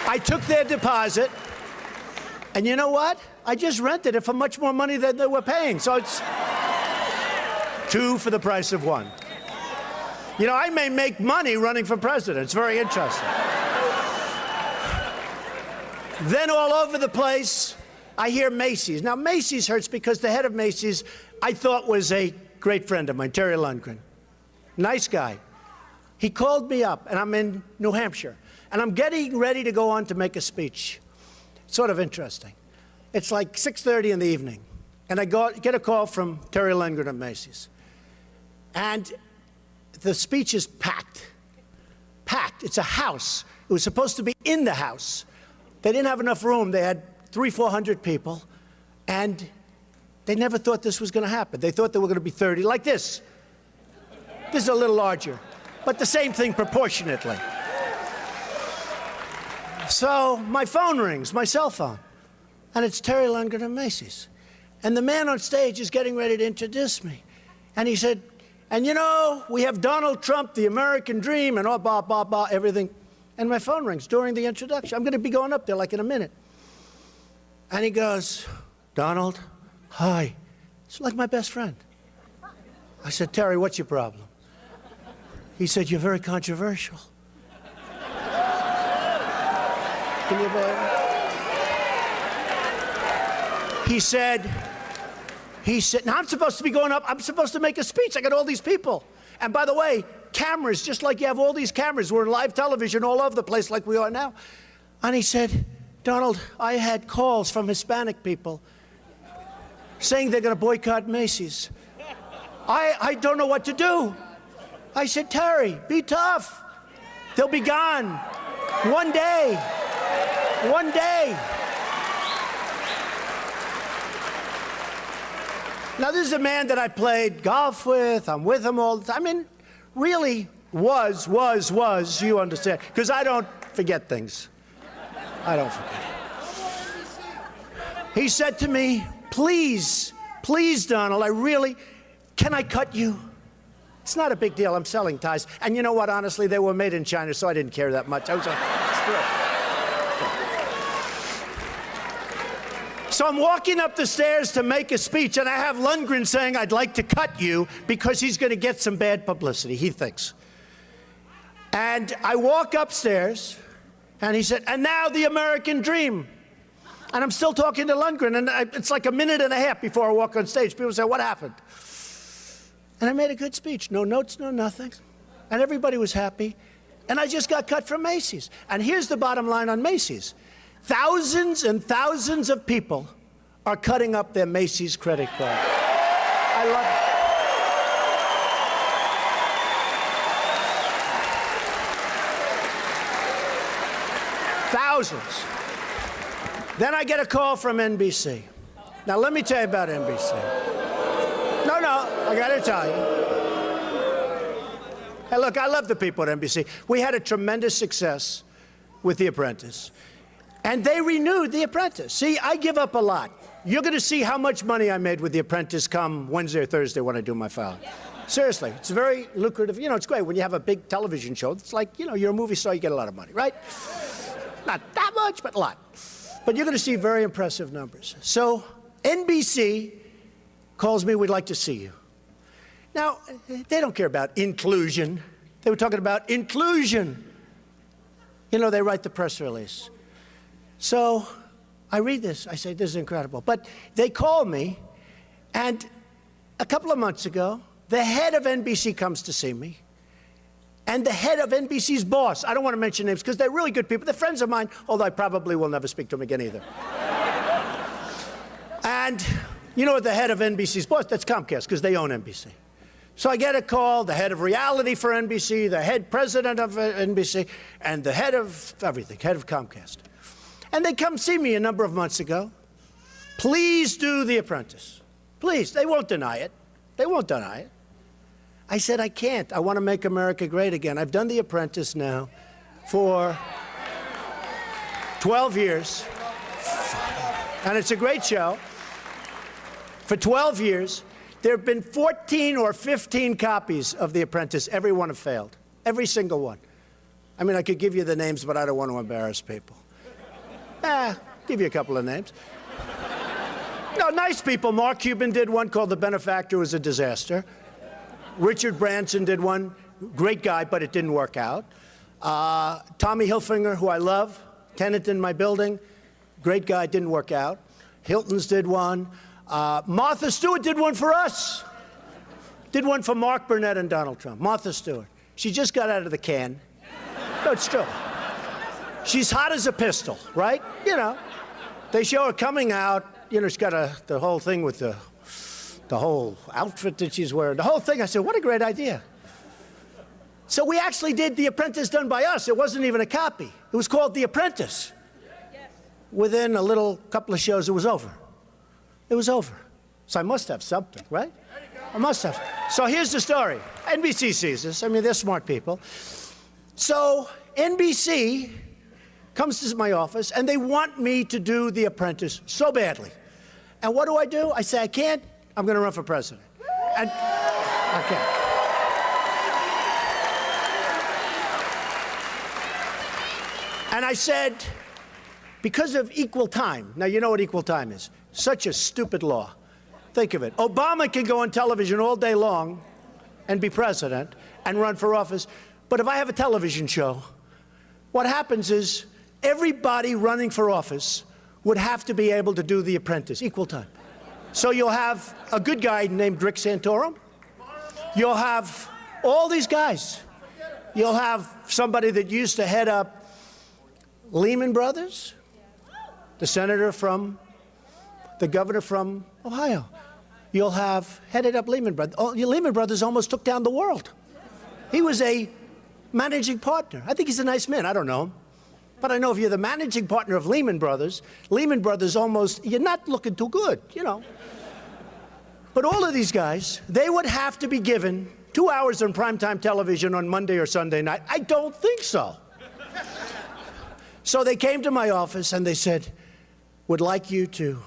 I took their deposit, and you know what? I just rented it for much more money than they were paying. So it's two for the price of one. You know, I may make money running for president. It's very interesting. Then all over the place, I hear Macy's. Now, Macy's hurts because the head of Macy's, I thought, was a great friend of mine, Terry Lundgren. Nice guy. He called me up, and I'm in New Hampshire. And I'm getting ready to go on to make a speech. Sort of interesting. It's like 6:30 in the evening. And I get a call from Terry Lundgren at Macy's. And the speech is packed. Packed. It's a house. It was supposed to be in the house. They didn't have enough room. They had 300-400 people. And they never thought this was going to happen. They thought there were going to be 30, like this. This is a little larger. But the same thing proportionately. So my phone rings, my cell phone, and it's Terry Lundgren of Macy's. And the man on stage is getting ready to introduce me. And he said, "And you know, we have Donald Trump, the American dream, and all blah, blah, blah, everything." And my phone rings during the introduction. I'm going to be going up there like in a minute. And he goes, "Donald, hi." It's like my best friend. I said, "Terry, what's your problem?" He said, "You're very controversial." Can you believe it? He said, now I'm supposed to be going up, I'm supposed to make a speech. I got all these people. And by the way, cameras, just like you have all these cameras. We're in live television all over the place like we are now. And he said, "Donald, I had calls from Hispanic people saying they're going to boycott Macy's. I don't know what to do." I said, "Terry, be tough. They'll be gone. One day. One day." Now, this is a man that I played golf with. I'm with him all the time. I mean, really was, you understand. Because I don't forget things. I don't forget. He said to me, "Please, Donald, can I cut you?" It's not a big deal. I'm selling ties. And you know what? Honestly, they were made in China, so I didn't care that much. I was like, So I'm walking up the stairs to make a speech, and I have Lundgren saying, "I'd like to cut you," because he's going to get some bad publicity, he thinks. And I walk upstairs, and he said, "And now the American dream." And I'm still talking to Lundgren, and it's like a minute and a half before I walk on stage. People say, "What happened?" And I made a good speech. No notes, no nothing. And everybody was happy. And I just got cut from Macy's. And here's the bottom line on Macy's. Thousands and thousands of people are cutting up their Macy's credit card. I love Muslims. Then I get a call from NBC. Now, let me tell you about NBC. No, I got to tell you. Hey, look, I love the people at NBC. We had a tremendous success with The Apprentice. And they renewed The Apprentice. See, I give up a lot. You're going to see how much money I made with The Apprentice come Wednesday or Thursday when I do my file. Seriously, it's very lucrative. You know, it's great when you have a big television show. It's like, you know, you're a movie star, you get a lot of money, right? Not that much, but a lot. But you're going to see very impressive numbers. So NBC calls me, we'd like to see you. Now, they don't care about inclusion. They were talking about inclusion. You know, they write the press release. So I read this. I say, this is incredible. But they call me, and a couple of months ago, the head of NBC comes to see me, and the head of NBC's boss, I don't want to mention names because they're really good people. They're friends of mine, although I probably will never speak to them again either. And you know what the head of NBC's boss, that's Comcast, because they own NBC. So I get a call, the head of reality for NBC, the head president of NBC, and the head of everything, head of Comcast. And they come see me a number of months ago. Please do The Apprentice. Please, they won't deny it. They won't deny it. I said, I can't. I want to make America great again. I've done The Apprentice now for 12 years. And it's a great show. For 12 years, there have been 14 or 15 copies of The Apprentice. Every one have failed. Every single one. I mean, I could give you the names, but I don't want to embarrass people. Give you a couple of names. No, nice people. Mark Cuban did one called The Benefactor. It was a disaster. Richard Branson did one. Great guy, but it didn't work out. Tommy Hilfiger, who I love, tenant in my building. Great guy, didn't work out. Hilton's did one. Martha Stewart did one for us. Did one for Mark Burnett and Donald Trump. Martha Stewart. She just got out of the can. No, it's true. She's hot as a pistol, right? You know, they show her coming out. You know, she's got the whole thing with the whole outfit that she's wearing. The whole thing. I said, what a great idea. So we actually did The Apprentice done by us. It wasn't even a copy. It was called The Apprentice. Within a little couple of shows, it was over. It was over. So I must have something, right? I must have. So here's the story. NBC sees this. I mean, they're smart people. So NBC comes to my office, and they want me to do The Apprentice so badly. And what do? I say, I can't. I'm going to run for president. And I can't. And I said, because of equal time. Now, you know what equal time is. Such a stupid law. Think of it. Obama can go on television all day long and be president and run for office. But if I have a television show, what happens is everybody running for office would have to be able to do The Apprentice, equal time. So you'll have a good guy named Rick Santorum. You'll have all these guys. You'll have somebody that used to head up Lehman Brothers, the senator from, the governor from Ohio. You'll have headed up Lehman Brothers. Oh, Lehman Brothers almost took down the world. He was a managing partner. I think he's a nice man. I don't know him. But I know if you're the managing partner of Lehman Brothers almost, you're not looking too good, you know. But all of these guys, they would have to be given 2 hours on primetime television on Monday or Sunday night. I don't think so. So they came to my office and they said, would like you to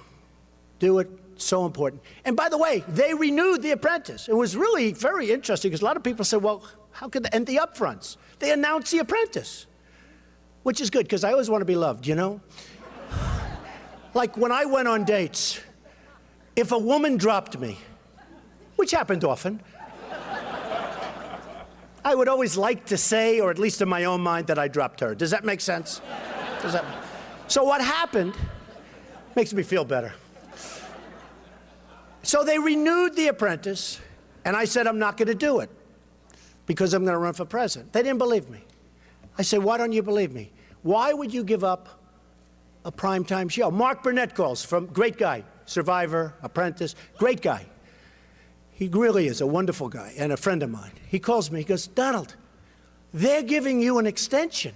do it, so important. And by the way, they renewed The Apprentice. It was really very interesting because a lot of people said, well, how could they, and the upfronts. They announced The Apprentice. Which is good, because I always want to be loved, you know? Like when I went on dates, if a woman dropped me, which happened often, I would always like to say, or at least in my own mind, that I dropped her. Does that make sense? So what happened makes me feel better. So they renewed The Apprentice, and I said I'm not going to do it because I'm going to run for president. They didn't believe me. I said, why don't you believe me? Why would you give up a primetime show? Mark Burnett calls, from great guy, Survivor, Apprentice, great guy. He really is a wonderful guy and a friend of mine. He calls me, he goes, Donald, they're giving you an extension.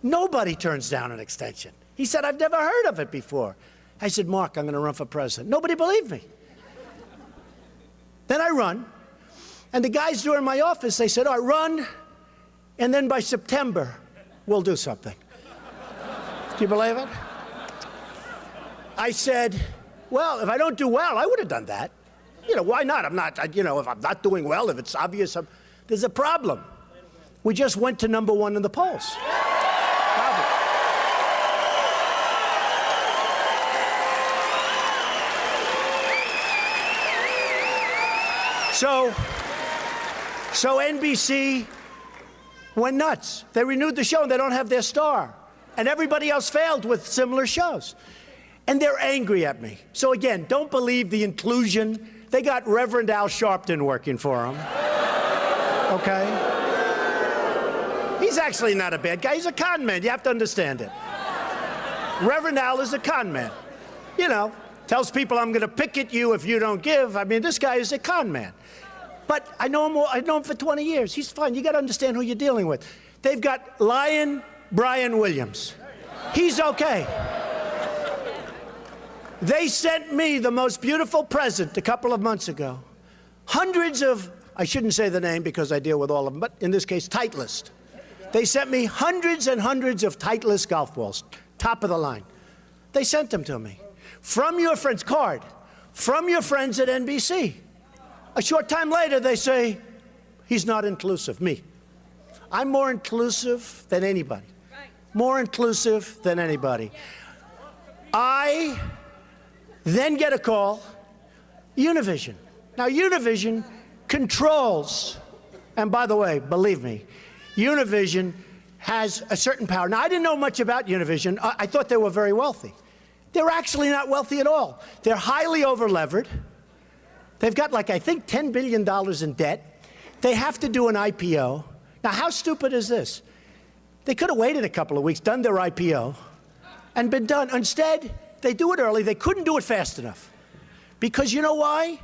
Nobody turns down an extension. He said, I've never heard of it before. I said, Mark, I'm going to run for president. Nobody believed me. Then I run, and the guys during my office, they said, all right, run, and then by September, we'll do something. Do you believe it? I said, well, if I don't do well, I would have done that. You know, why not? If I'm not doing well, if it's obvious, there's a problem. We just went to #1 in the polls. So NBC went nuts. They renewed the show, and they don't have their star. And everybody else failed with similar shows. And they're angry at me. So again, don't believe the inclusion. They got Reverend Al Sharpton working for them. Okay? He's actually not a bad guy. He's a con man. You have to understand it. Reverend Al is a con man. You know, tells people, I'm going to picket you if you don't give. I mean, this guy is a con man. But I know him for 20 years. He's fine. You got to understand who you're dealing with. They've got Lion Brian Williams. He's okay. They sent me the most beautiful present a couple of months ago. Hundreds of, I shouldn't say the name because I deal with all of them, but in this case, Titleist. They sent me hundreds and hundreds of Titleist golf balls, top of the line. They sent them to me. From your friends, from your friends at NBC. A short time later, they say, he's not inclusive, me. I'm more inclusive than anybody. More inclusive than anybody. I then get a call, Univision. Now, Univision controls, and by the way, believe me, Univision has a certain power. Now, I didn't know much about Univision. I thought they were very wealthy. They're actually not wealthy at all. They're highly over-levered. They've got, like, I think, $10 billion in debt. They have to do an IPO. Now, how stupid is this? They could have waited a couple of weeks, done their IPO, and been done. Instead, they do it early. They couldn't do it fast enough. Because you know why?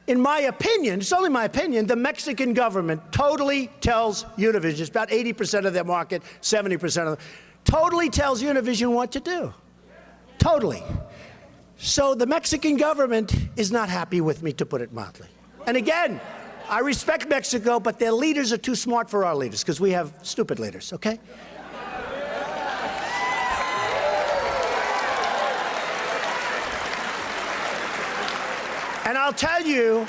In my opinion, it's only my opinion, the Mexican government totally tells Univision, it's about 80% of their market, 70% of them, totally tells Univision what to do. Totally. So the Mexican government is not happy with me, to put it mildly. And again, I respect Mexico, but their leaders are too smart for our leaders, because we have stupid leaders, okay? And I'll tell you,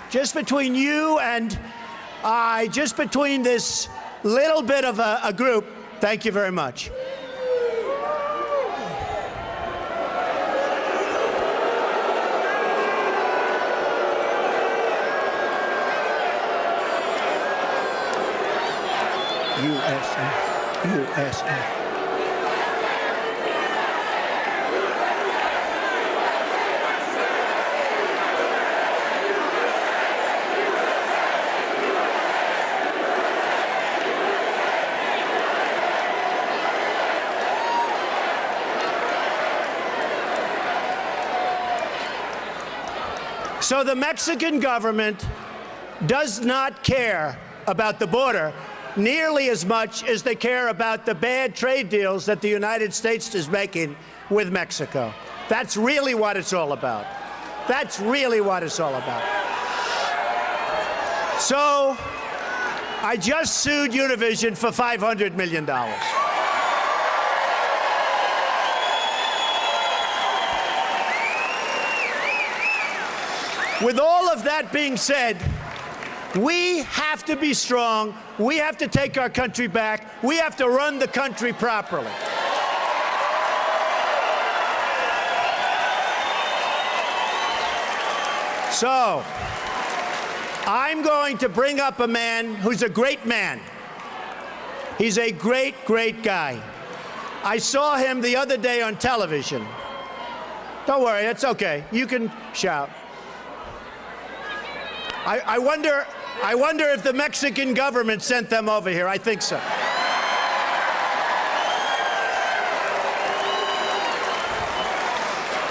just between you and I, just between this little bit of a group, thank you very much. USA. So the Mexican government does not care about the border nearly as much as they care about the bad trade deals that the United States is making with Mexico. That's really what it's all about. That's really what it's all about. So I just sued Univision for $500 million. With all of that being said, we have to be strong. We have to take our country back. We have to run the country properly. So, I'm going to bring up a man who's a great man. He's a great, great guy. I saw him the other day on television. Don't worry, it's okay. You can shout. I wonder if the Mexican government sent them over here. I think so.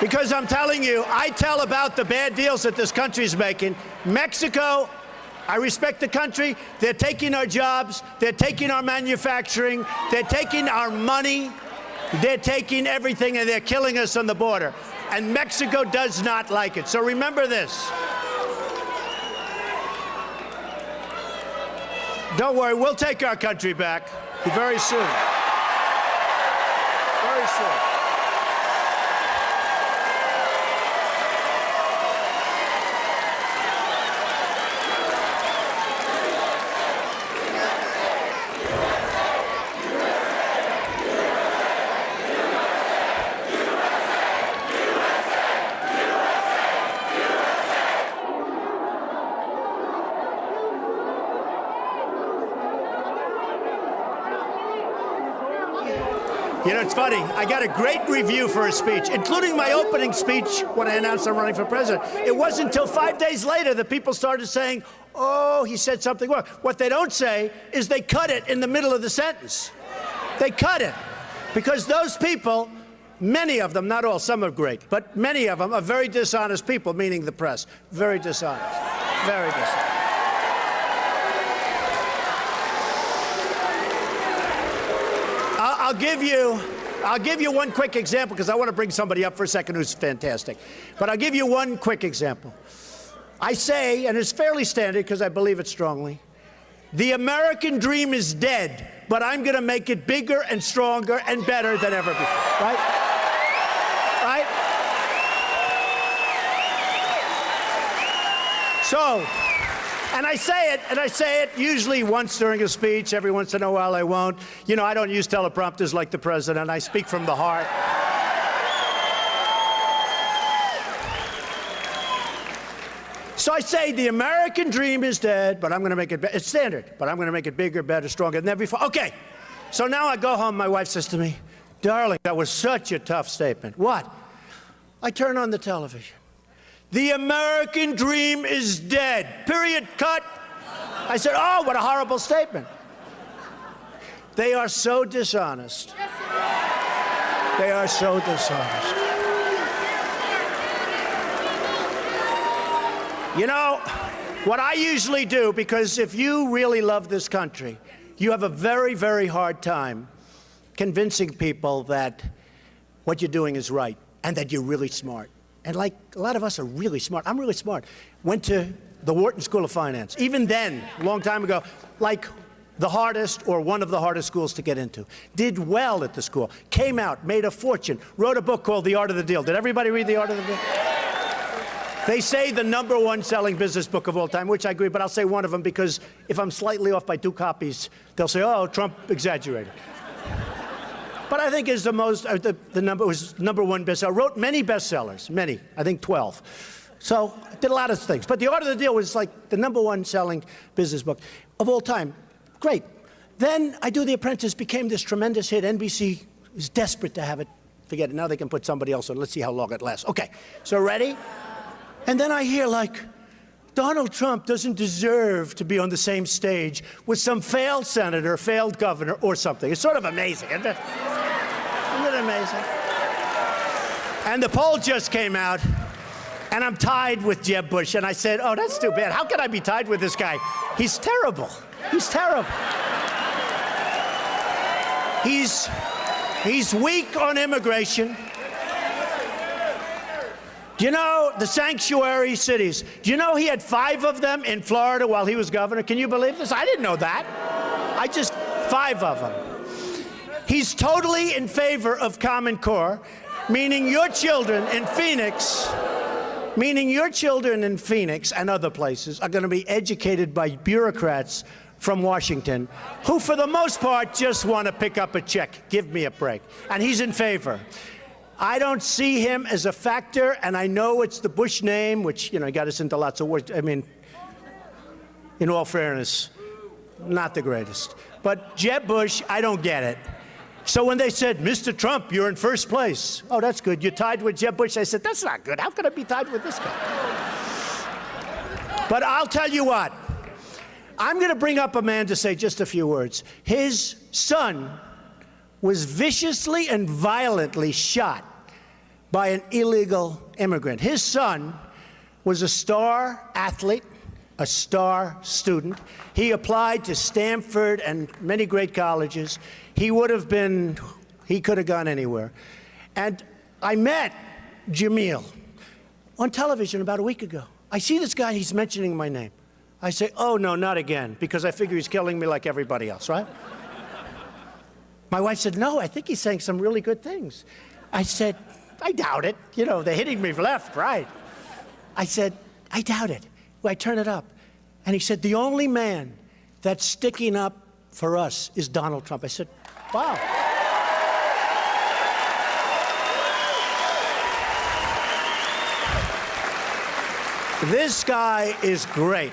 Because I'm telling you, I tell about the bad deals that this country's making. Mexico I respect the country. They're taking our jobs. They're taking our manufacturing. They're taking our money. They're taking everything, and they're killing us on the border. And Mexico does not like it. So remember this. Don't worry, we'll take our country back very soon. Very soon. You know, it's funny. I got a great review for his speech, including my opening speech when I announced I'm running for president. It wasn't until 5 days later that people started saying, oh, he said something wrong. What they don't say is they cut it in the middle of the sentence. They cut it. Because those people, many of them, not all, some are great, but many of them are very dishonest people, meaning the press. Very dishonest. Very dishonest. I'll give you one quick example, because I want to bring somebody up for a second who's fantastic. But I'll give you one quick example. I say, and it's fairly standard because I believe it strongly, the American dream is dead, but I'm going to make it bigger and stronger and better than ever before. Right? Right? So, and I say it usually once during a speech. Every once in a while I won't. You know, I don't use teleprompters like the president. I speak from the heart. So I say the American dream is dead, but I'm going to make it, it's standard, but I'm going to make it bigger, better, stronger than ever before. Okay, so now I go home, my wife says to me, darling, that was such a tough statement. What? I turn on the television. The American dream is dead. Period. Cut. I said, oh, what a horrible statement. They are so dishonest. They are so dishonest. You know, what I usually do, because if you really love this country, you have a very, very hard time convincing people that what you're doing is right and that you're really smart. And like a lot of us are really smart. I'm really smart. Went to the Wharton School of Finance. Even then, a long time ago, like the hardest or one of the hardest schools to get into. Did well at the school. Came out, made a fortune. Wrote a book called The Art of the Deal. Did everybody read The Art of the Deal? They say the #1 selling business book of all time, which I agree, but I'll say one of them because if I'm slightly off by 2 copies, they'll say, oh, Trump exaggerated. But I think is the most, the number was #1 bestseller. Wrote many bestsellers, many, I think 12. So did a lot of things. But The Art of the Deal was like the #1 selling business book of all time. Great. Then I do The Apprentice, became this tremendous hit. NBC is desperate to have it. Forget it, now they can put somebody else on. Let's see how long it lasts. Okay, so ready? And then I hear like, Donald Trump doesn't deserve to be on the same stage with some failed senator, failed governor, or something. It's sort of amazing, isn't it? Isn't it amazing? And the poll just came out, and I'm tied with Jeb Bush. And I said, oh, that's too bad. How can I be tied with this guy? He's terrible. He's terrible. He's weak on immigration. Do you know the sanctuary cities? Do you know he had 5 of them in Florida while he was governor? Can you believe this? I didn't know that. 5 of them. He's totally in favor of Common Core, meaning your children in Phoenix, and other places are going to be educated by bureaucrats from Washington, who for the most part just want to pick up a check. Give me a break. And he's in favor. I don't see him as a factor, and I know it's the Bush name, which, you know, got us into lots of words. I mean, in all fairness, not the greatest. But Jeb Bush, I don't get it. So when they said, Mr. Trump, you're in first place. Oh, that's good. You're tied with Jeb Bush. I said, that's not good. How could I be tied with this guy? But I'll tell you what. I'm going to bring up a man to say just a few words. His son was viciously and violently shot by an illegal immigrant. His son was a star athlete, a star student. He applied to Stanford and many great colleges. He could have gone anywhere. And I met Jamil on television about a week ago. I see this guy, he's mentioning my name. I say, oh no, not again, because I figure he's killing me like everybody else, right? My wife said, no, I think he's saying some really good things. I said, I doubt it. You know, they're hitting me left, right. I said, I doubt it. Well, I turn it up. And he said, the only man that's sticking up for us is Donald Trump. I said, wow. This guy is great.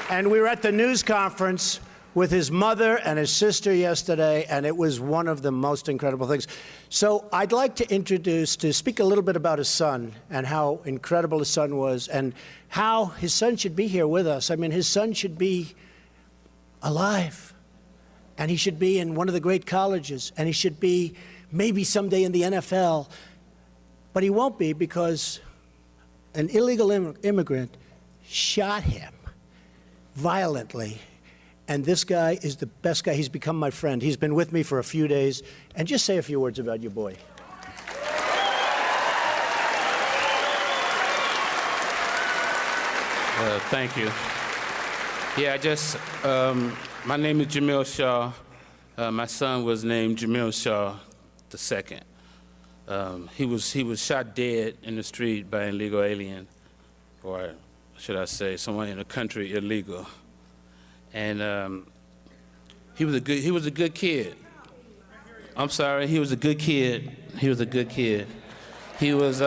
And we were at the news conference with his mother and his sister yesterday, and it was one of the most incredible things. So I'd like to speak a little bit about his son and how incredible his son was and how his son should be here with us. I mean, his son should be alive, and he should be in one of the great colleges, and he should be maybe someday in the NFL, but he won't be because an illegal immigrant shot him violently. And this guy is the best guy. He's become my friend. He's been with me for a few days. And just say a few words about your boy. Thank you. Yeah, my name is Jamil Shaw. My son was named Jamil Shaw II. He was shot dead in the street by an illegal alien, or should I say, someone in the country illegal. And he was a good kid. I'm sorry, he was a good kid. He was a good kid. He was.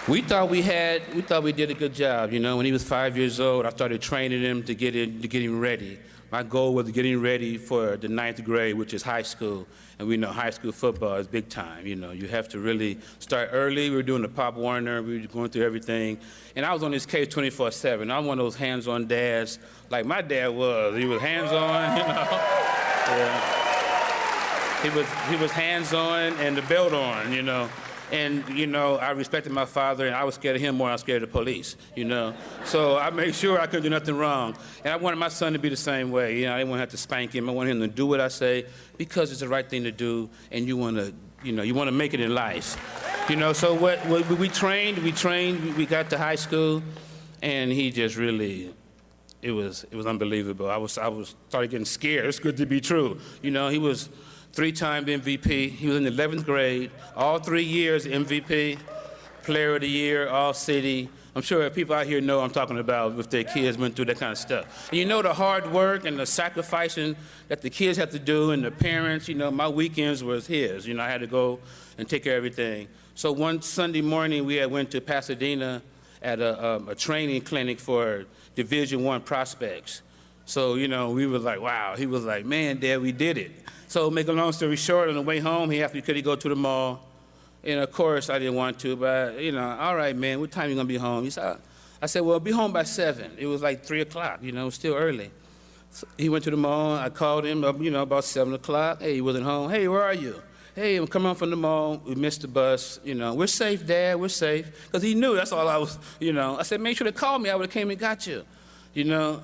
We thought we did a good job. You know, when he was 5 years old, I started training him to get him ready. My goal was to get him ready for the 9th grade, which is high school. And we know high school football is big time. You know, you have to really start early. We were doing the Pop Warner. We were going through everything. And I was on this case 24/7. I'm one of those hands-on dads, like my dad was. He was hands-on, you know. Yeah. He was hands-on and the belt on, you know. And, you know, I respected my father, and I was scared of him more than I was scared of the police, you know. So I made sure I couldn't do nothing wrong. And I wanted my son to be the same way. You know, I didn't want to have to spank him. I wanted him to do what I say because it's the right thing to do, and you want to make it in life. You know, so what we trained, we got to high school, and he just really, it was unbelievable. I started getting scared. It's good to be true. You know, he was 3-time MVP. He was in the 11th grade, all 3 years MVP, Player of the Year, All-City. I'm sure people out here know what I'm talking about with their kids went through that kind of stuff. And you know the hard work and the sacrificing that the kids have to do and the parents, you know, my weekends was his. You know, I had to go and take care of everything. So one Sunday morning we went to Pasadena at a training clinic for Division I prospects. So, you know, we were like, wow. He was like, man, Dad, we did it. So make a long story short, on the way home, he asked me, could he go to the mall? And of course, I didn't want to, but, you know, all right, man, what time are you going to be home? I said, well, be home by 7. It was like 3 o'clock, you know, it was still early. So he went to the mall. I called him, you know, about 7 o'clock. Hey, he wasn't home. Hey, where are you? Hey, I'm coming home from the mall. We missed the bus. You know, we're safe, Dad, we're safe. Because he knew that's all I was, you know. I said, make sure to call me. I would have came and got you, you know.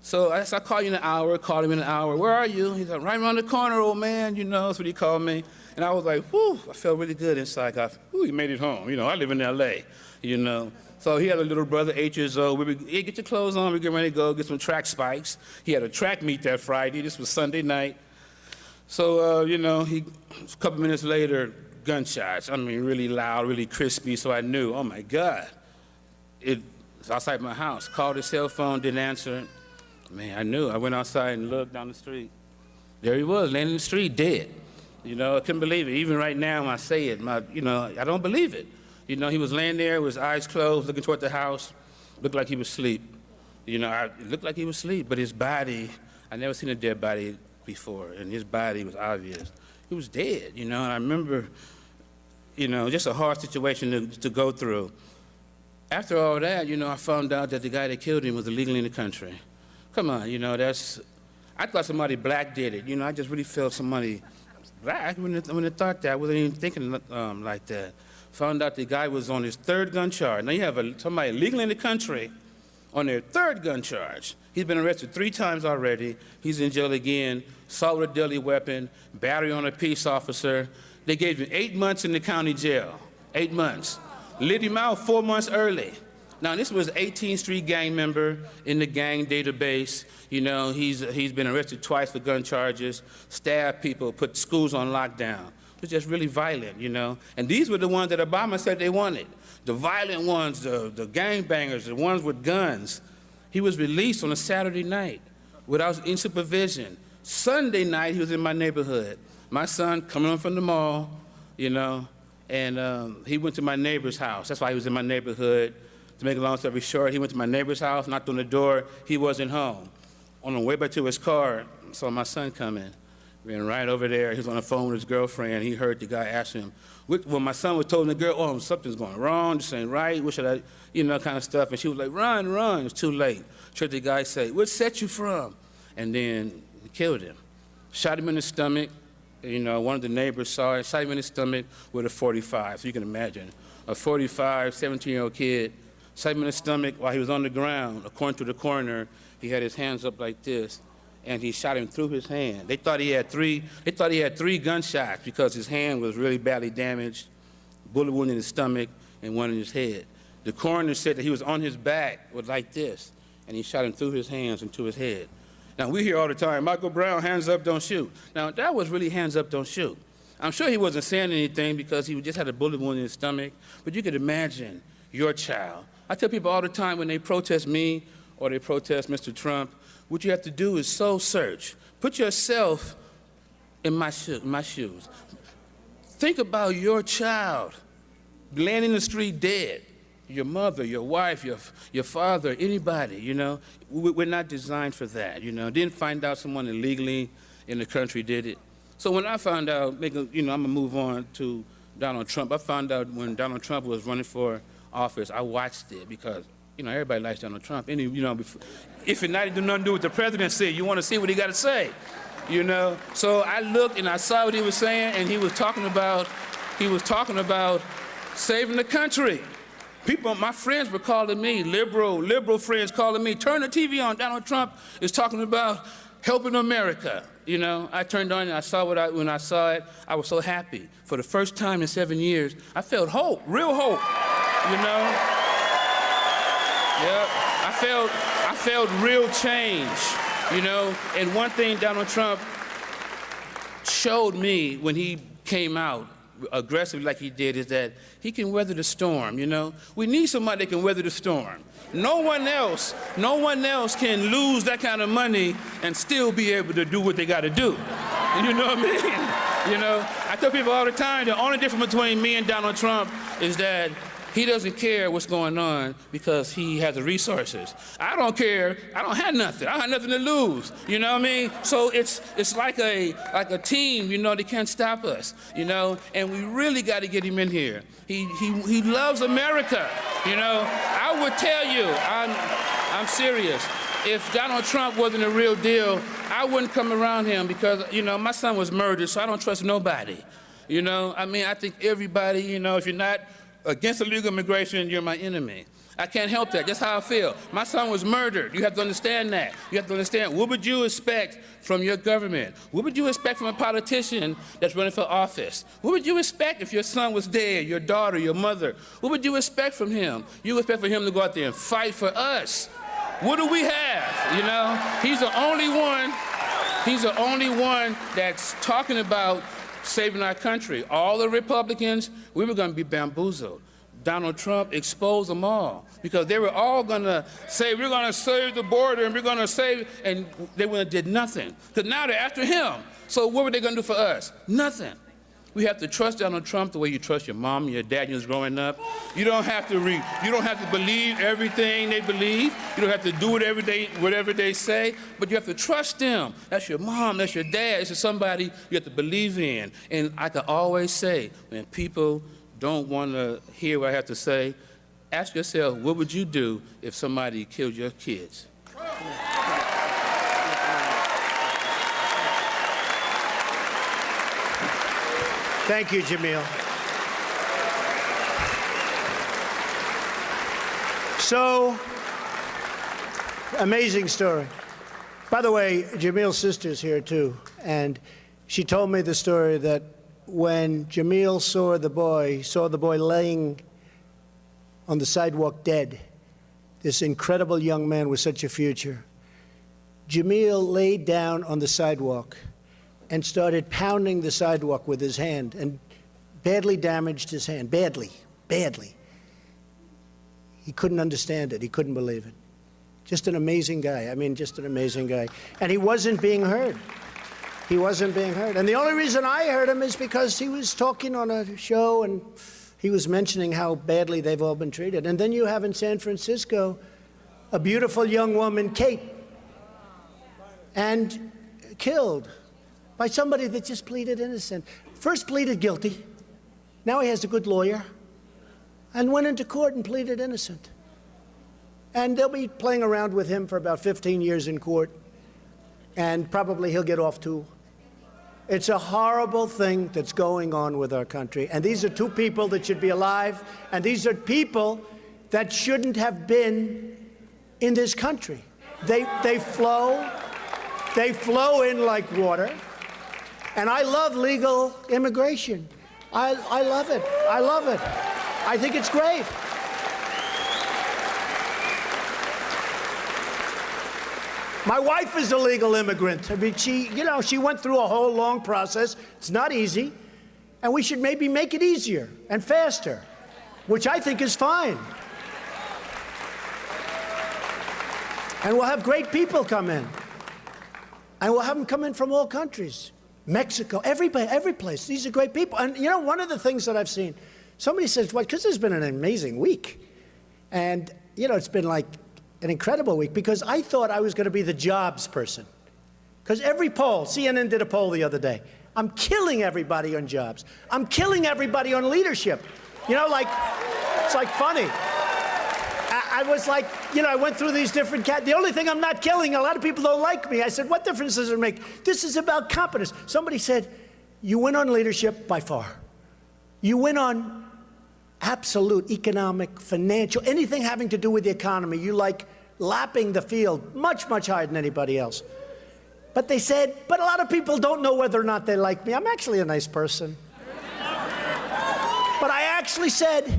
So I said, I'll call you in an hour, called him in an hour. Where are you? He's like, right around the corner, old man, you know, that's what he called me. And I was like, whew, I felt really good inside. Whew, he made it home. You know, I live in L.A., you know. So he had a little brother, 8 years old. Hey, get your clothes on, we get ready to go, get some track spikes. He had a track meet that Friday. This was Sunday night. So, you know, a couple minutes later, gunshots. I mean, really loud, really crispy, so I knew, oh my God. It was outside my house. Called his cell phone, didn't answer it. Man, I knew. I went outside and looked down the street. There he was, laying in the street, dead. You know, I couldn't believe it. Even right now when I say it, you know, I don't believe it. You know, he was laying there with his eyes closed, looking toward the house. Looked like he was asleep. You know, it looked like he was asleep, but his body, I never seen a dead body before, and his body was obvious. He was dead, you know, and I remember, you know, just a hard situation to go through. After all that, you know, I found out that the guy that killed him was illegally in the country. Come on, you know, I thought somebody black did it. You know, I just really felt somebody black when I thought that. I wasn't even thinking like that. found out the guy was on his third gun charge. Now you have somebody legal in the country on their third gun charge. He's been arrested 3 times already. He's in jail again, assault with a deadly weapon, battery on a peace officer. They gave him 8 months in the county jail, 8 months. Lit him out 4 months early. Now, this was an 18th Street gang member in the gang database. You know, he's been arrested twice for gun charges, stabbed people, put schools on lockdown. It was just really violent, you know. And these were the ones that Obama said they wanted. The violent ones, the gangbangers, the ones with guns. He was released on a Saturday night without any supervision. Sunday night, he was in my neighborhood. My son coming home from the mall, you know, and he went to my neighbor's house. That's why he was in my neighborhood. To make a long story short, he went to my neighbor's house, knocked on the door. He wasn't home. On the way back to his car, saw my son coming. Ran right over there. He was on the phone with his girlfriend. He heard the guy ask him, well, my son was told the girl, oh, something's going wrong, this ain't right, what should I, you know, kind of stuff. And she was like, run, run. It was too late. Heard the guy say, what set you from? And then he killed him. Shot him in the stomach. You know, one of the neighbors saw it, shot him in the stomach with a .45. So you can imagine, a 45, 17-year-old kid, shot him in the stomach while he was on the ground. According to the coroner, he had his hands up like this, and he shot him through his hand. They thought he had three gunshots because his hand was really badly damaged, bullet wound in his stomach and one in his head. The coroner said that he was on his back with like this, and he shot him through his hands and to his head. Now, we hear all the time, Michael Brown, hands up, don't shoot. Now, that was really hands up, don't shoot. I'm sure he wasn't saying anything because he just had a bullet wound in his stomach, but you could imagine your child. I tell people all the time when they protest me or they protest Mr. Trump, what you have to do is soul search. Put yourself in my shoes. Think about your child laying in the street dead. Your mother, your wife, your father, anybody, you know. We're not designed for that, you know. Didn't find out someone illegally in the country did it. So when I found out, I'm gonna move on to Donald Trump. I found out when Donald Trump was running for office, I watched it because, you know, everybody likes Donald Trump. And, you know, if it not do nothing to do with the presidency, you want to see what he got to say, you know. So I looked and I saw what he was saying, and he was talking about saving the country. People, my friends were calling me, liberal friends calling me, turn the TV on, Donald Trump is talking about helping America. You know, I turned on and I saw when I saw it, I was so happy. For the first time in 7 years, I felt hope, real hope, you know. Yeah, I felt real change, you know. And one thing Donald Trump showed me when he came out aggressively like he did is that he can weather the storm, you know. We need somebody that can weather the storm. No one else can lose that kind of money and still be able to do what they got to do. You know what I mean? You know, I tell people all the time, the only difference between me and Donald Trump is that he doesn't care what's going on because he has the resources. I don't care. I don't have nothing. I have nothing to lose. You know what I mean? So it's like a team. You know, they can't stop us. You know, and we really got to get him in here. He loves America. You know, I would tell you, I'm serious. If Donald Trump wasn't a real deal, I wouldn't come around him because, you know, my son was murdered, so I don't trust nobody. You know, I mean, I think everybody, you know, if you're not against illegal immigration, you're my enemy. I can't help that. That's how I feel. My son was murdered. You have to understand that. You have to understand, what would you expect from your government? What would you expect from a politician that's running for office? What would you expect if your son was dead, your daughter, your mother? What would you expect from him? You expect for him to go out there and fight for us. What do we have? You know, he's the only one that's talking about saving our country. All the Republicans, we were going to be bamboozled. Donald Trump exposed them all because they were all going to say, we're going to save the border and we're going to save, and they wouldn't have did nothing. Because now they're after him. So what were they going to do for us? Nothing. We have to trust Donald Trump the way you trust your mom and your dad when you was growing up. You don't have to believe everything they believe. You don't have to do whatever they say, but you have to trust them. That's your mom, that's your dad, it's somebody you have to believe in. And I can always say, when people don't want to hear what I have to say, ask yourself, what would you do if somebody killed your kids? Thank you, Jamil. So, amazing story. By the way, Jamil's sister's here too, and she told me the story that when Jamil saw the boy laying on the sidewalk dead, this incredible young man with such a future, Jamil laid down on the sidewalk and started pounding the sidewalk with his hand and badly damaged his hand, badly. He couldn't understand it. He couldn't believe it. Just an amazing guy. I mean, just an amazing guy. And he wasn't being heard. He wasn't being heard. And the only reason I heard him is because he was talking on a show and he was mentioning how badly they've all been treated. And then you have in San Francisco a beautiful young woman, Kate, and killed by somebody that just pleaded innocent. First pleaded guilty. Now he has a good lawyer. And went into court and pleaded innocent. And they'll be playing around with him for about 15 years in court. And probably he'll get off too. It's a horrible thing that's going on with our country. And these are two people that should be alive. And these are people that shouldn't have been in this country. They flow in like water. And I love legal immigration. I love it. I love it. I think it's great. My wife is a legal immigrant. I mean, she went through a whole long process. It's not easy. And we should maybe make it easier and faster, which I think is fine. And we'll have great people come in. And we'll have them come in from all countries. Mexico, every place. These are great people. And you know, one of the things that I've seen, somebody says, well, because it's been an amazing week. And, you know, it's been like an incredible week because I thought I was going to be the jobs person. Because every poll, CNN did a poll the other day. I'm killing everybody on jobs. I'm killing everybody on leadership. You know, like, it's like funny. I was like, you know, I went through these different The only thing I'm not killing, a lot of people don't like me. I said, what difference does it make? This is about competence. Somebody said, you win on leadership by far. You win on absolute economic, financial, anything having to do with the economy. You like lapping the field much, much higher than anybody else. But they said, but a lot of people don't know whether or not they like me. I'm actually a nice person. But I actually said,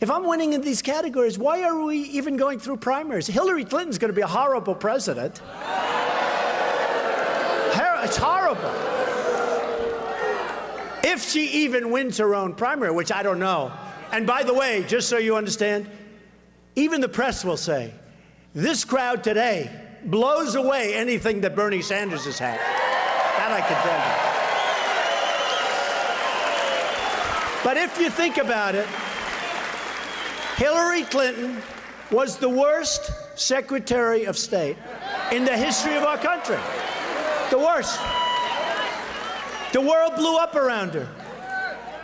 if I'm winning in these categories, why are we even going through primaries? Hillary Clinton's going to be a horrible president. It's horrible. If she even wins her own primary, which I don't know. And by the way, just so you understand, even the press will say, this crowd today blows away anything that Bernie Sanders has had. That I can tell you. But if you think about it, Hillary Clinton was the worst Secretary of State in the history of our country. The worst. The world blew up around her.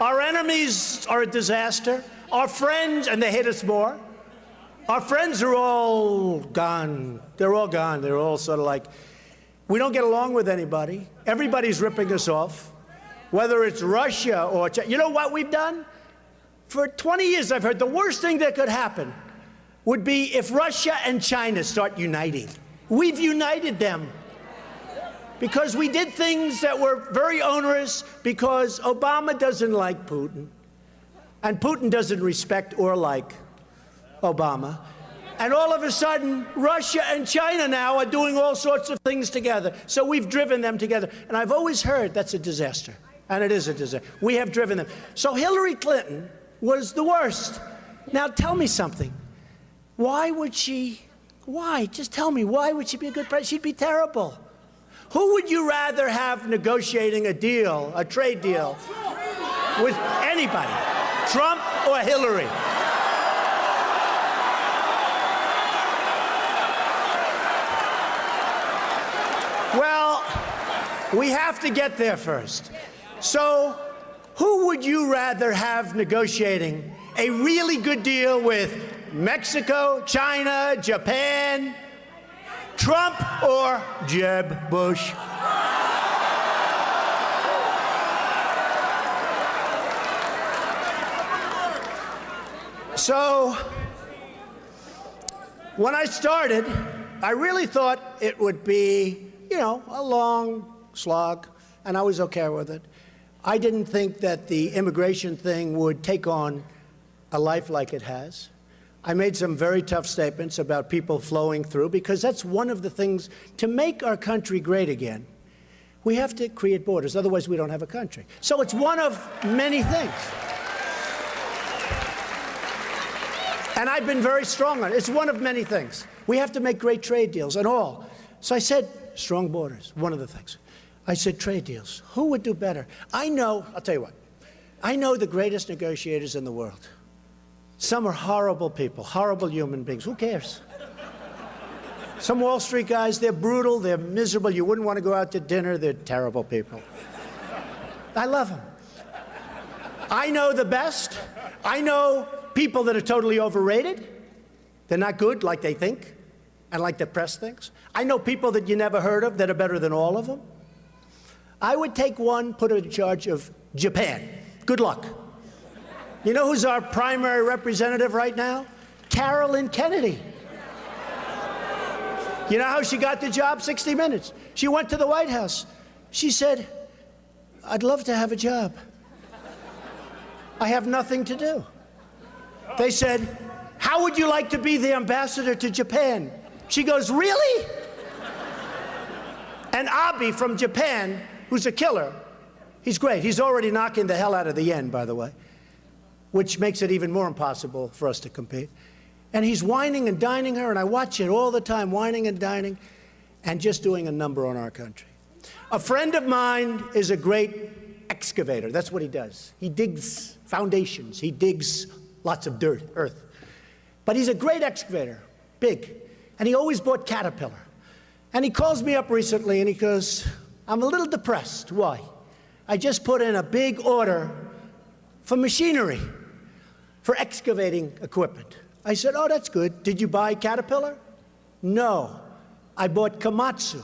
Our enemies are a disaster. Our friends, and they hate us more. Our friends are all gone. They're all gone. They're all sort of like, we don't get along with anybody. Everybody's ripping us off, whether it's Russia or China. You know what we've done? For 20 years, I've heard the worst thing that could happen would be if Russia and China start uniting. We've united them because we did things that were very onerous because Obama doesn't like Putin, and Putin doesn't respect or like Obama. And all of a sudden, Russia and China now are doing all sorts of things together. So we've driven them together. And I've always heard that's a disaster. And it is a disaster. We have driven them. So Hillary Clinton was the worst. Now tell me something. Why? Just tell me, why would she be a good president? She'd be terrible. Who would you rather have negotiating a deal, a trade deal, with anybody? Trump or Hillary? Well, we have to get there first. So, who would you rather have negotiating a really good deal with? Mexico, China, Japan, Trump, or Jeb Bush? So, When I started, I really thought it would be, a long slog, and I was okay with it. I didn't think that the immigration thing would take on a life like it has. I made some very tough statements about people flowing through, because that's one of the things, to make our country great again, we have to create borders, otherwise we don't have a country. So it's one of many things. And I've been very strong on it. It's one of many things. We have to make great trade deals and all. So I said, strong borders, one of the things. I said, trade deals. Who would do better? I'll tell you what, I know the greatest negotiators in the world. Some are horrible people, horrible human beings. Who cares? Some Wall Street guys, they're brutal, they're miserable. You wouldn't want to go out to dinner. They're terrible people. I love them. I know the best. I know people that are totally overrated. They're not good like they think and like the press thinks. I know people that you never heard of that are better than all of them. I would take one, put her in charge of Japan. Good luck. You know who's our primary representative right now? Carolyn Kennedy. You know how she got the job? 60 Minutes. She went to the White House. She said, I'd love to have a job. I have nothing to do. They said, how would you like to be the ambassador to Japan? She goes, really? And Abe from Japan, who's a killer, he's great. He's already knocking the hell out of the yen, by the way, which makes it even more impossible for us to compete. And he's whining and dining her, and I watch it all the time, whining and dining, and just doing a number on our country. A friend of mine is a great excavator. That's what he does. He digs foundations. He digs lots of dirt, earth. But he's a great excavator, big. And he always bought Caterpillar. And he calls me up recently, and he goes, I'm a little depressed. Why? I just put in a big order for machinery, for excavating equipment. I said, oh, that's good. Did you buy Caterpillar? No, I bought Komatsu.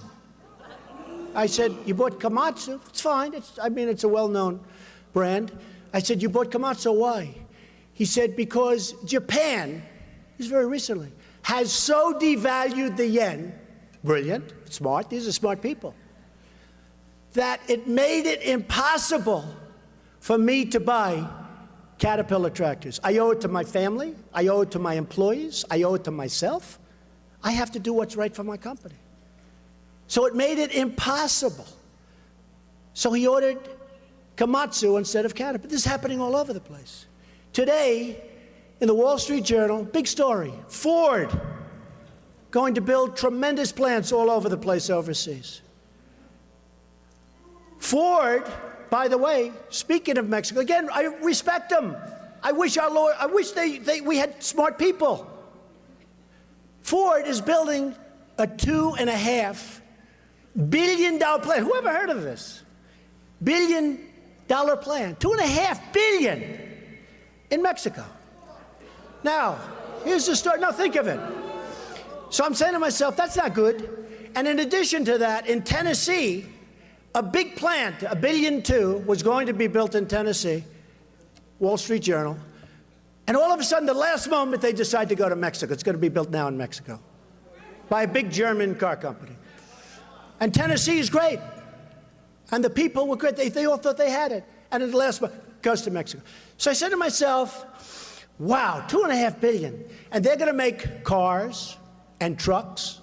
I said, you bought Komatsu? It's fine. It's a well-known brand. I said, you bought Komatsu, why? He said, because Japan, this is very recently, has so devalued the yen, brilliant, smart, these are smart people, that it made it impossible for me to buy Caterpillar tractors. I owe it to my family. I owe it to my employees. I owe it to myself. I have to do what's right for my company. So it made it impossible. So he ordered Komatsu instead of Caterpillar. This is happening all over the place. Today, in the Wall Street Journal, big story, Ford going to build tremendous plants all over the place overseas. Ford, by the way, speaking of Mexico, again, I respect them. I wish we had smart people. Ford is building a $2.5 billion plant. Who ever heard of this? $1 billion plant, $2.5 billion in Mexico. Now, here's the story. Now think of it. So I'm saying to myself, that's not good. And in addition to that, in Tennessee, a big plant, $1.2 billion, was going to be built in Tennessee, Wall Street Journal. And all of a sudden, the last moment, they decide to go to Mexico. It's going to be built now in Mexico by a big German car company. And Tennessee is great. And the people were great. They all thought they had it. And in the last moment, it goes to Mexico. So I said to myself, wow, $2.5 billion. And they're going to make cars and trucks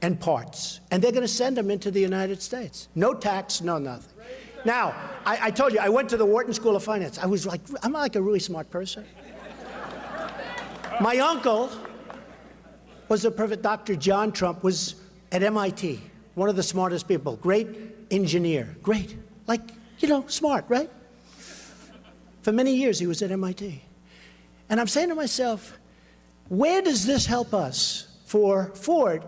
and parts. And they're going to send them into the United States. No tax, no nothing. Now, I told you, I went to the Wharton School of Finance. I'm like a really smart person. My uncle was Dr. John Trump, was at MIT, one of the smartest people, great engineer, great, smart, right? For many years, he was at MIT. And I'm saying to myself, where does this help us for Ford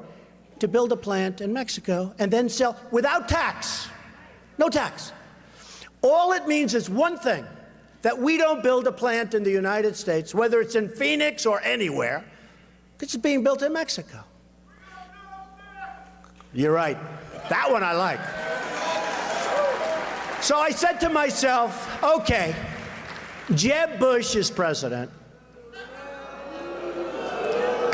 to build a plant in Mexico and then sell without tax? No tax. All it means is one thing, that we don't build a plant in the United States, whether it's in Phoenix or anywhere, because it's being built in Mexico. You're right. That one I like. So I said to myself, okay, Jeb Bush is president.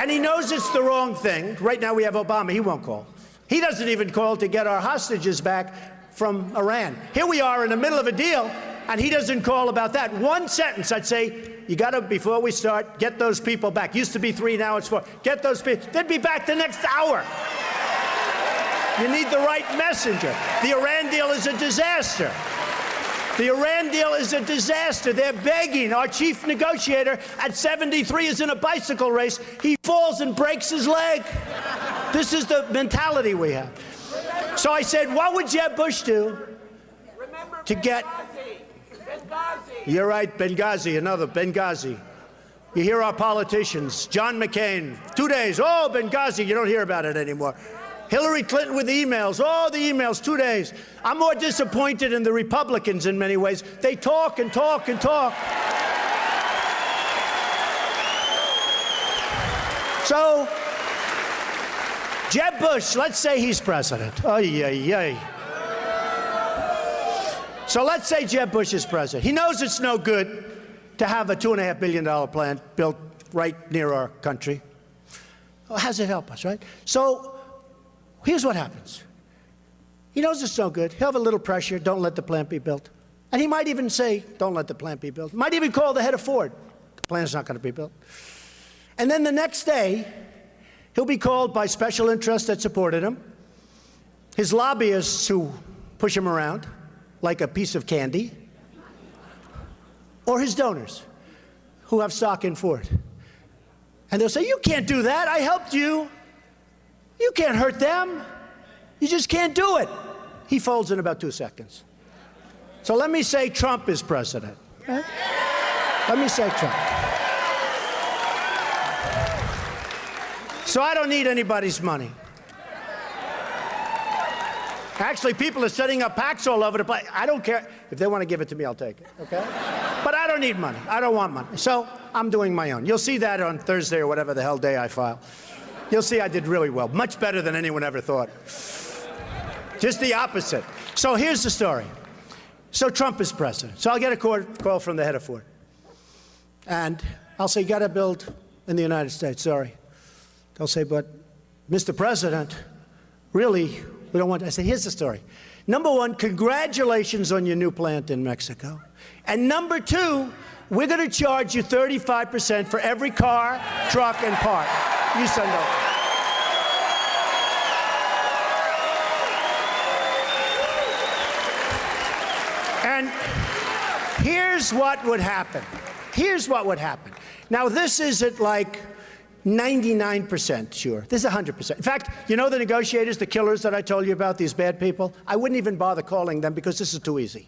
And he knows it's the wrong thing. Right now we have Obama. He won't call. He doesn't even call to get our hostages back from Iran. Here we are in the middle of a deal, and he doesn't call about that. One sentence, I'd say, you got to, before we start, get those people back. Used to be 3, now it's 4. Get those people. They'd be back the next hour. You need the right messenger. The Iran deal is a disaster. The Iran deal is a disaster. They're begging. Our chief negotiator at 73 is in a bicycle race. He falls and breaks his leg. This is the mentality we have. So I said, what would Jeb Bush do to get... You're right, Benghazi, another Benghazi. You hear our politicians, John McCain, 2 days, oh, Benghazi, you don't hear about it anymore. Hillary Clinton with emails, oh, the emails, 2 days. I'm more disappointed in the Republicans in many ways. They talk and talk and talk. So, Jeb Bush, let's say he's president. So let's say Jeb Bush is president. He knows it's no good to have a $2.5 billion plant built right near our country. Well, how does it help us, right? So here's what happens. He knows it's no good. He'll have a little pressure. Don't let the plant be built. And he might even say, don't let the plant be built. Might even call the head of Ford. The plant's not going to be built. And then the next day, he'll be called by special interests that supported him, his lobbyists who push him around like a piece of candy, or his donors who have stock in Ford. And they'll say, you can't do that. I helped you. You can't hurt them. You just can't do it. He folds in about 2 seconds. So let me say Trump is president. Right? Let me say Trump. So I don't need anybody's money. Actually, people are setting up PACs all over the place. I don't care. If they want to give it to me, I'll take it, okay? But I don't need money. I don't want money. So I'm doing my own. You'll see that on Thursday or whatever the hell day I file. You'll see I did really well. Much better than anyone ever thought. Just the opposite. So here's the story. So Trump is president. So I'll get a call from the head of Ford. And I'll say, you got to build in the United States. Sorry. They'll say, but Mr. President, really, we don't want to. I say, here's the story. Number one, congratulations on your new plant in Mexico. And number two, we're going to charge you 35% for every car, truck, and part you send over. And here's what would happen. Here's what would happen. Now, this isn't like 99% sure. This is 100%. In fact, you know the negotiators, the killers that I told you about, these bad people? I wouldn't even bother calling them because this is too easy.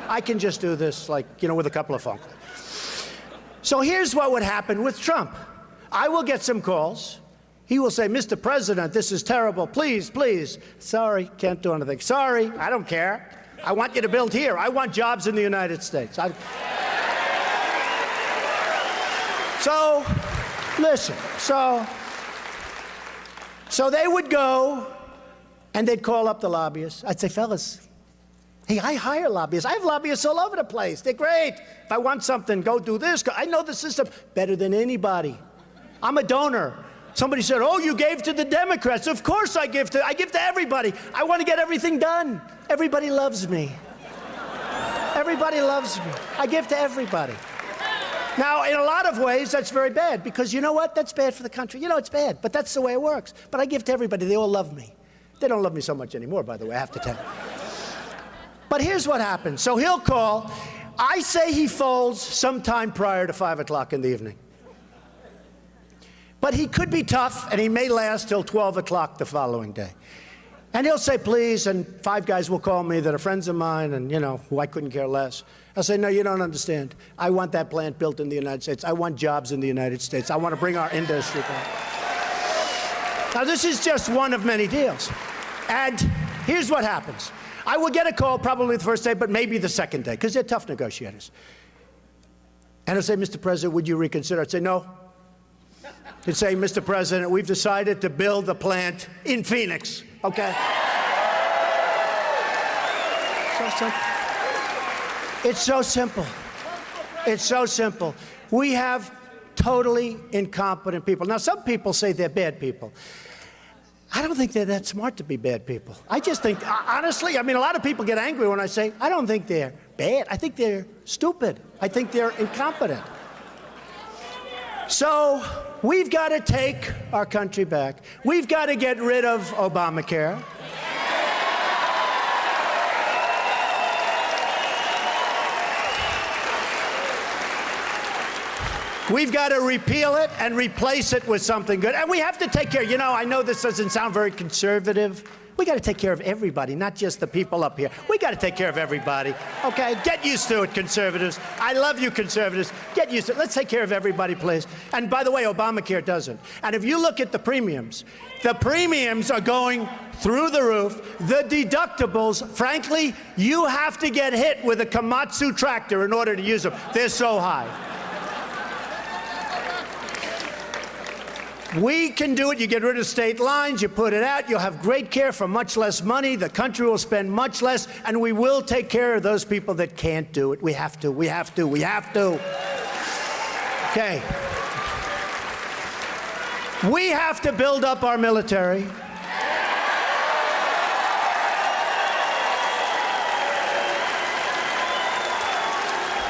I can just do this, like, you know, with a couple of phone calls. So here's what would happen with Trump. I will get some calls. He will say, Mr. President, this is terrible. Please, please. Sorry, can't do anything. Sorry, I don't care. I want you to build here. I want jobs in the United States. So, listen, so they would go and they'd call up the lobbyists. I'd say, fellas, hey, I hire lobbyists. I have lobbyists all over the place. They're great. If I want something, go do this. I know the system better than anybody. I'm a donor. Somebody said, oh, you gave to the Democrats. Of course I give to everybody. I want to get everything done. Everybody loves me. Everybody loves me. I give to everybody. Now, in a lot of ways, that's very bad, because you know what? That's bad for the country. You know, it's bad, but that's the way it works. But I give to everybody. They all love me. They don't love me so much anymore, by the way, I have to tell you. But here's what happens. So he'll call. I say he folds sometime prior to 5 o'clock in the evening. But he could be tough, and he may last till 12 o'clock the following day. And he'll say, please, and 5 guys will call me that are friends of mine and, you know, who I couldn't care less. I'll say, no, you don't understand. I want that plant built in the United States. I want jobs in the United States. I want to bring our industry back. Now, this is just one of many deals. And here's what happens. I will get a call probably the first day, but maybe the second day, because they're tough negotiators. And I'll say, Mr. President, would you reconsider? I'd say, no. They'd say, Mr. President, we've decided to build the plant in Phoenix, okay? So simple. It's so simple. It's so simple. We have totally incompetent people. Now, some people say they're bad people. I don't think they're that smart to be bad people. I just think, honestly, I mean, a lot of people get angry when I say, I don't think they're bad. I think they're stupid. I think they're incompetent. So we've got to take our country back. We've got to get rid of Obamacare. We've got to repeal it and replace it with something good. And we have to take care. You know, I know this doesn't sound very conservative. We got to take care of everybody, not just the people up here. We got to take care of everybody, okay? Get used to it, conservatives. I love you, conservatives. Get used to it. Let's take care of everybody, please. And by the way, Obamacare doesn't. And if you look at the premiums are going through the roof. The deductibles, frankly, you have to get hit with a Komatsu tractor in order to use them. They're so high. We can do it. You get rid of state lines, you put it out, you'll have great care for much less money, the country will spend much less, and we will take care of those people that can't do it. We have to, we have to, we have to. Okay. We have to build up our military.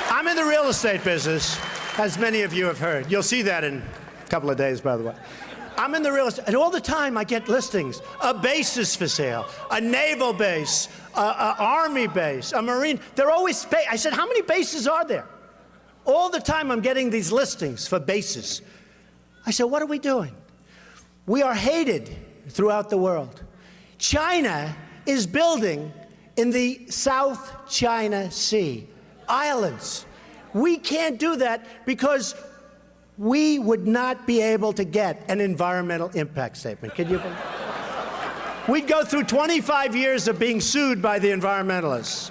I'm in the real estate business, as many of you have heard. You'll see that in couple of days, by the way. I'm in the real estate, and all the time I get listings. A base is for sale, a naval base, a army base, a marine. They're always I said, how many bases are there? All the time I'm getting these listings for bases. I said, what are we doing? We are hated throughout the world. China is building in the South China Sea, islands. We can't do that because we would not be able to get an environmental impact statement. Can you believe? We'd go through 25 years of being sued by the environmentalists.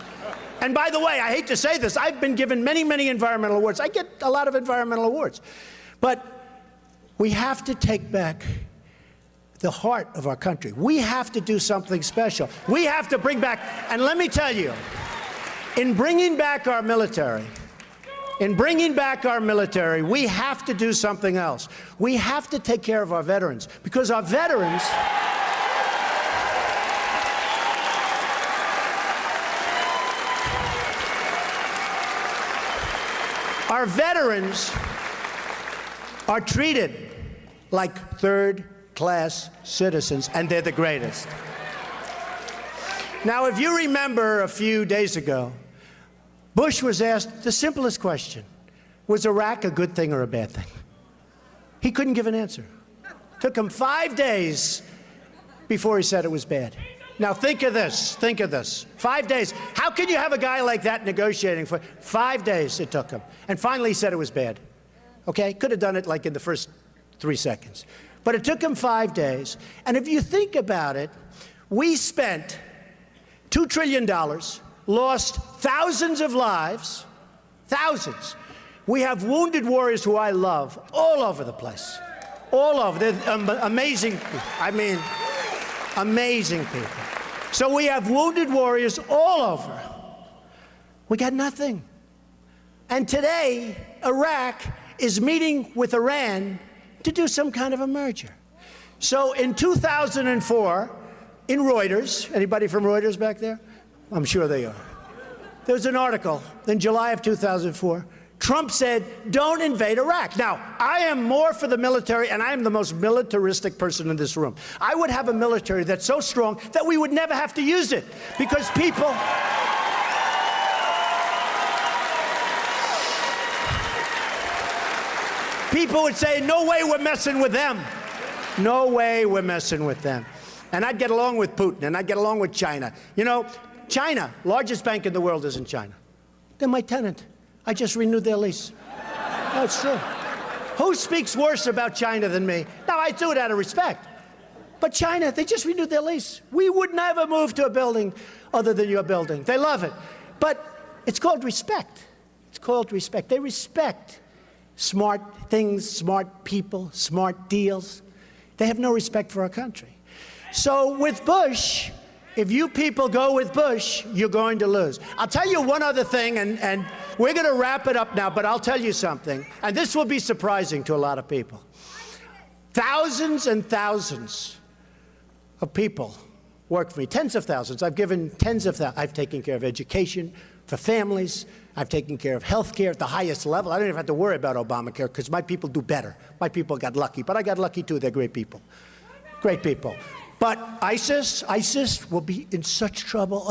And by the way, I hate to say this, I've been given many, many environmental awards. I get a lot of environmental awards. But we have to take back the heart of our country. We have to do something special. We have to bring back, and let me tell you, in bringing back our military, we have to do something else. We have to take care of our veterans, because our veterans are treated like third-class citizens, and they're the greatest. Now, if you remember a few days ago, Bush was asked the simplest question: was Iraq a good thing or a bad thing? He couldn't give an answer. Took him 5 days before he said it was bad. Now think of this, 5 days. How can you have a guy like that negotiating for 5 days? It took him. And finally he said it was bad. Okay, could have done it like in the first 3 seconds. But it took him 5 days. And if you think about it, we spent $2 trillion, lost thousands of lives, thousands. We have wounded warriors who I love all over the place, all over. They're amazing, I mean, amazing people. So we have wounded warriors all over. We got nothing. And today, Iraq is meeting with Iran to do some kind of a merger. So in 2004, in Reuters, anybody from Reuters back there? I'm sure they are. There was an article in July of 2004. Trump said, don't invade Iraq. Now, I am more for the military, and I am the most militaristic person in this room. I would have a military that's so strong that we would never have to use it, because people would say, no way we're messing with them. No way we're messing with them. And I'd get along with Putin, and I'd get along with China. You know, China, largest bank in the world, is in China. They're my tenant. I just renewed their lease. No, it's true. Who speaks worse about China than me? Now, I do it out of respect. But China, they just renewed their lease. We would never move to a building other than your building. They love it. But it's called respect. It's called respect. They respect smart things, smart people, smart deals. They have no respect for our country. So with Bush, if you people go with Bush, you're going to lose. I'll tell you one other thing, and we're going to wrap it up now, but I'll tell you something, and this will be surprising to a lot of people. Thousands and thousands of people work for me, tens of thousands. I've given tens of thousands. I've taken care of education for families. I've taken care of health care at the highest level. I don't even have to worry about Obamacare because my people do better. My people got lucky, but I got lucky too. They're great people. Great people. But ISIS will be in such trouble.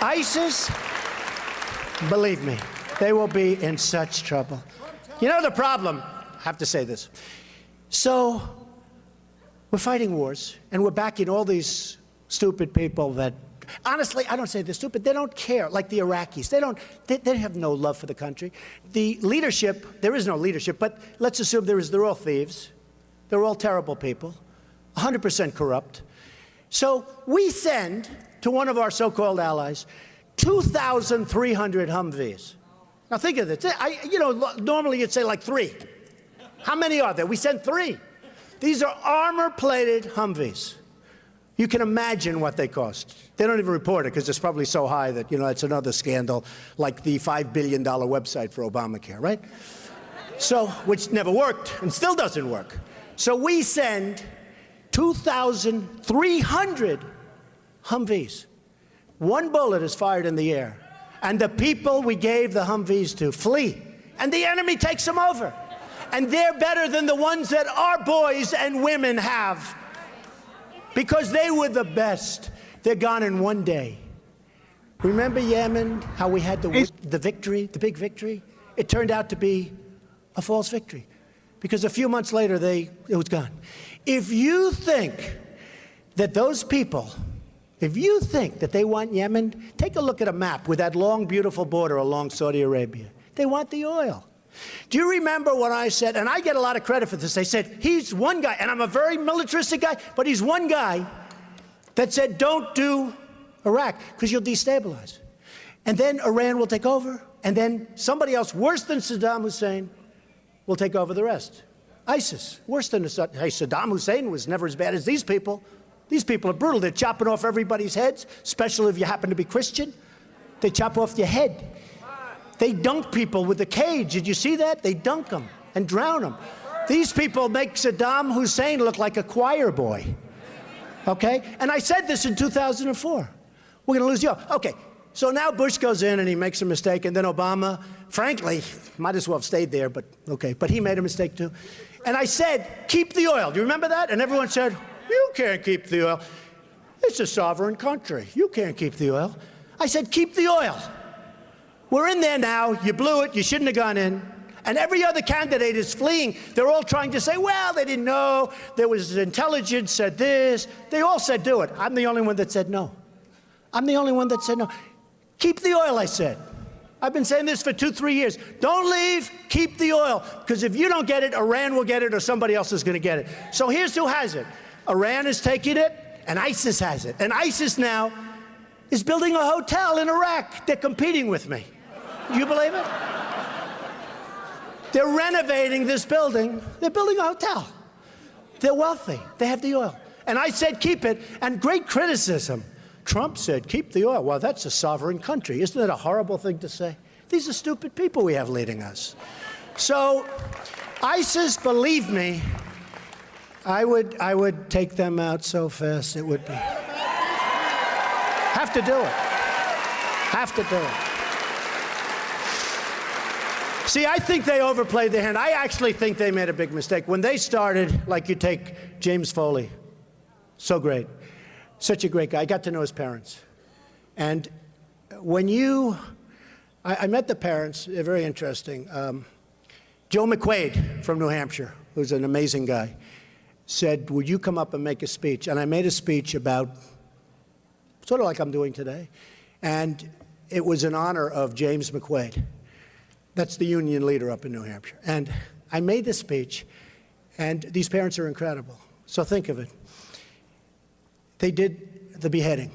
ISIS, believe me, they will be in such trouble. You know the problem, I have to say this. So, we're fighting wars, and we're backing all these stupid people that, honestly, I don't say they're stupid, they don't care, like the Iraqis. They have no love for the country. The leadership, there is no leadership, but let's assume they're all thieves. They're all terrible people, 100% corrupt. So we send to one of our so-called allies 2,300 Humvees. Now think of this. Normally you'd say like 3. How many are there? We sent 3. These are armor-plated Humvees. You can imagine what they cost. They don't even report it because it's probably so high that, it's another scandal, like the $5 billion website for Obamacare, right? So, which never worked and still doesn't work. So we send 2,300 Humvees. One bullet is fired in the air, and the people we gave the Humvees to flee, and the enemy takes them over. And they're better than the ones that our boys and women have because they were the best. They're gone in one day. Remember Yemen, how we had the victory, the big victory? It turned out to be a false victory because a few months later, it was gone. If you think that those people, if you think that they want Yemen, take a look at a map with that long, beautiful border along Saudi Arabia. They want the oil. Do you remember when I said, and I get a lot of credit for this, they said, he's one guy, and I'm a very militaristic guy, but he's one guy that said, don't do Iraq, because you'll destabilize. And then Iran will take over, and then somebody else worse than Saddam Hussein will take over the rest. ISIS, worse than Saddam Hussein was never as bad as these people. These people are brutal. They're chopping off everybody's heads, especially if you happen to be Christian. They chop off your head. They dunk people with a cage. Did you see that? They dunk them and drown them. These people make Saddam Hussein look like a choir boy. Okay? And I said this in 2004. We're going to lose you. Okay. So now Bush goes in and he makes a mistake, and then Obama, frankly, might as well have stayed there, but okay. But he made a mistake too. And I said, keep the oil. Do you remember that? And everyone said, you can't keep the oil. It's a sovereign country. You can't keep the oil. I said, keep the oil. We're in there now. You blew it. You shouldn't have gone in. And every other candidate is fleeing. They're all trying to say, well, they didn't know. There was intelligence said this. They all said do it. I'm the only one that said no. I'm the only one that said no. Keep the oil, I said. I've been saying this for 2-3 years. Don't leave. Keep the oil. Because if you don't get it, Iran will get it or somebody else is going to get it. So here's who has it. Iran is taking it, and ISIS has it. And ISIS now is building a hotel in Iraq. They're competing with me. You believe it? They're renovating this building. They're building a hotel. They're wealthy. They have the oil. And I said, keep it. And great criticism. Trump said, keep the oil. Well, that's a sovereign country. Isn't that a horrible thing to say? These are stupid people we have leading us. So, ISIS, believe me, I would take them out so fast it would be. Have to do it. Have to do it. See, I think they overplayed their hand. I actually think they made a big mistake. When they started, like you take James Foley, so great, such a great guy. I got to know his parents. And when I met the parents, they're very interesting. Joe McQuaid from New Hampshire, who's an amazing guy, said, would you come up and make a speech? And I made a speech about, sort of like I'm doing today. And it was in honor of James McQuaid. That's the union leader up in New Hampshire. And I made this speech, and these parents are incredible. So think of it. They did the beheading,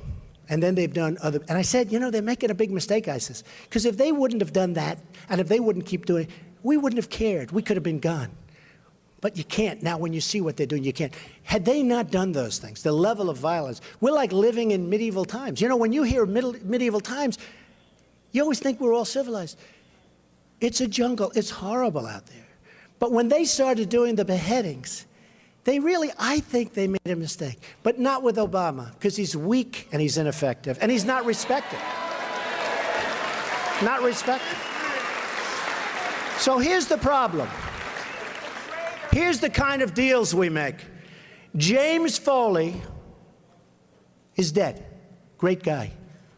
and then they've done other, and I said, they're making a big mistake, ISIS. Because if they wouldn't have done that, and if they wouldn't keep doing it, we wouldn't have cared. We could have been gone. But you can't. Now, when you see what they're doing, you can't. Had they not done those things, the level of violence, we're like living in medieval times. You know, when you hear medieval times, you always think we're all civilized. It's a jungle. It's horrible out there. But when they started doing the beheadings, they really, I think they made a mistake. But not with Obama, because he's weak and he's ineffective, and he's not respected. Not respected. So here's the problem. Here's the kind of deals we make. James Foley is dead. Great guy,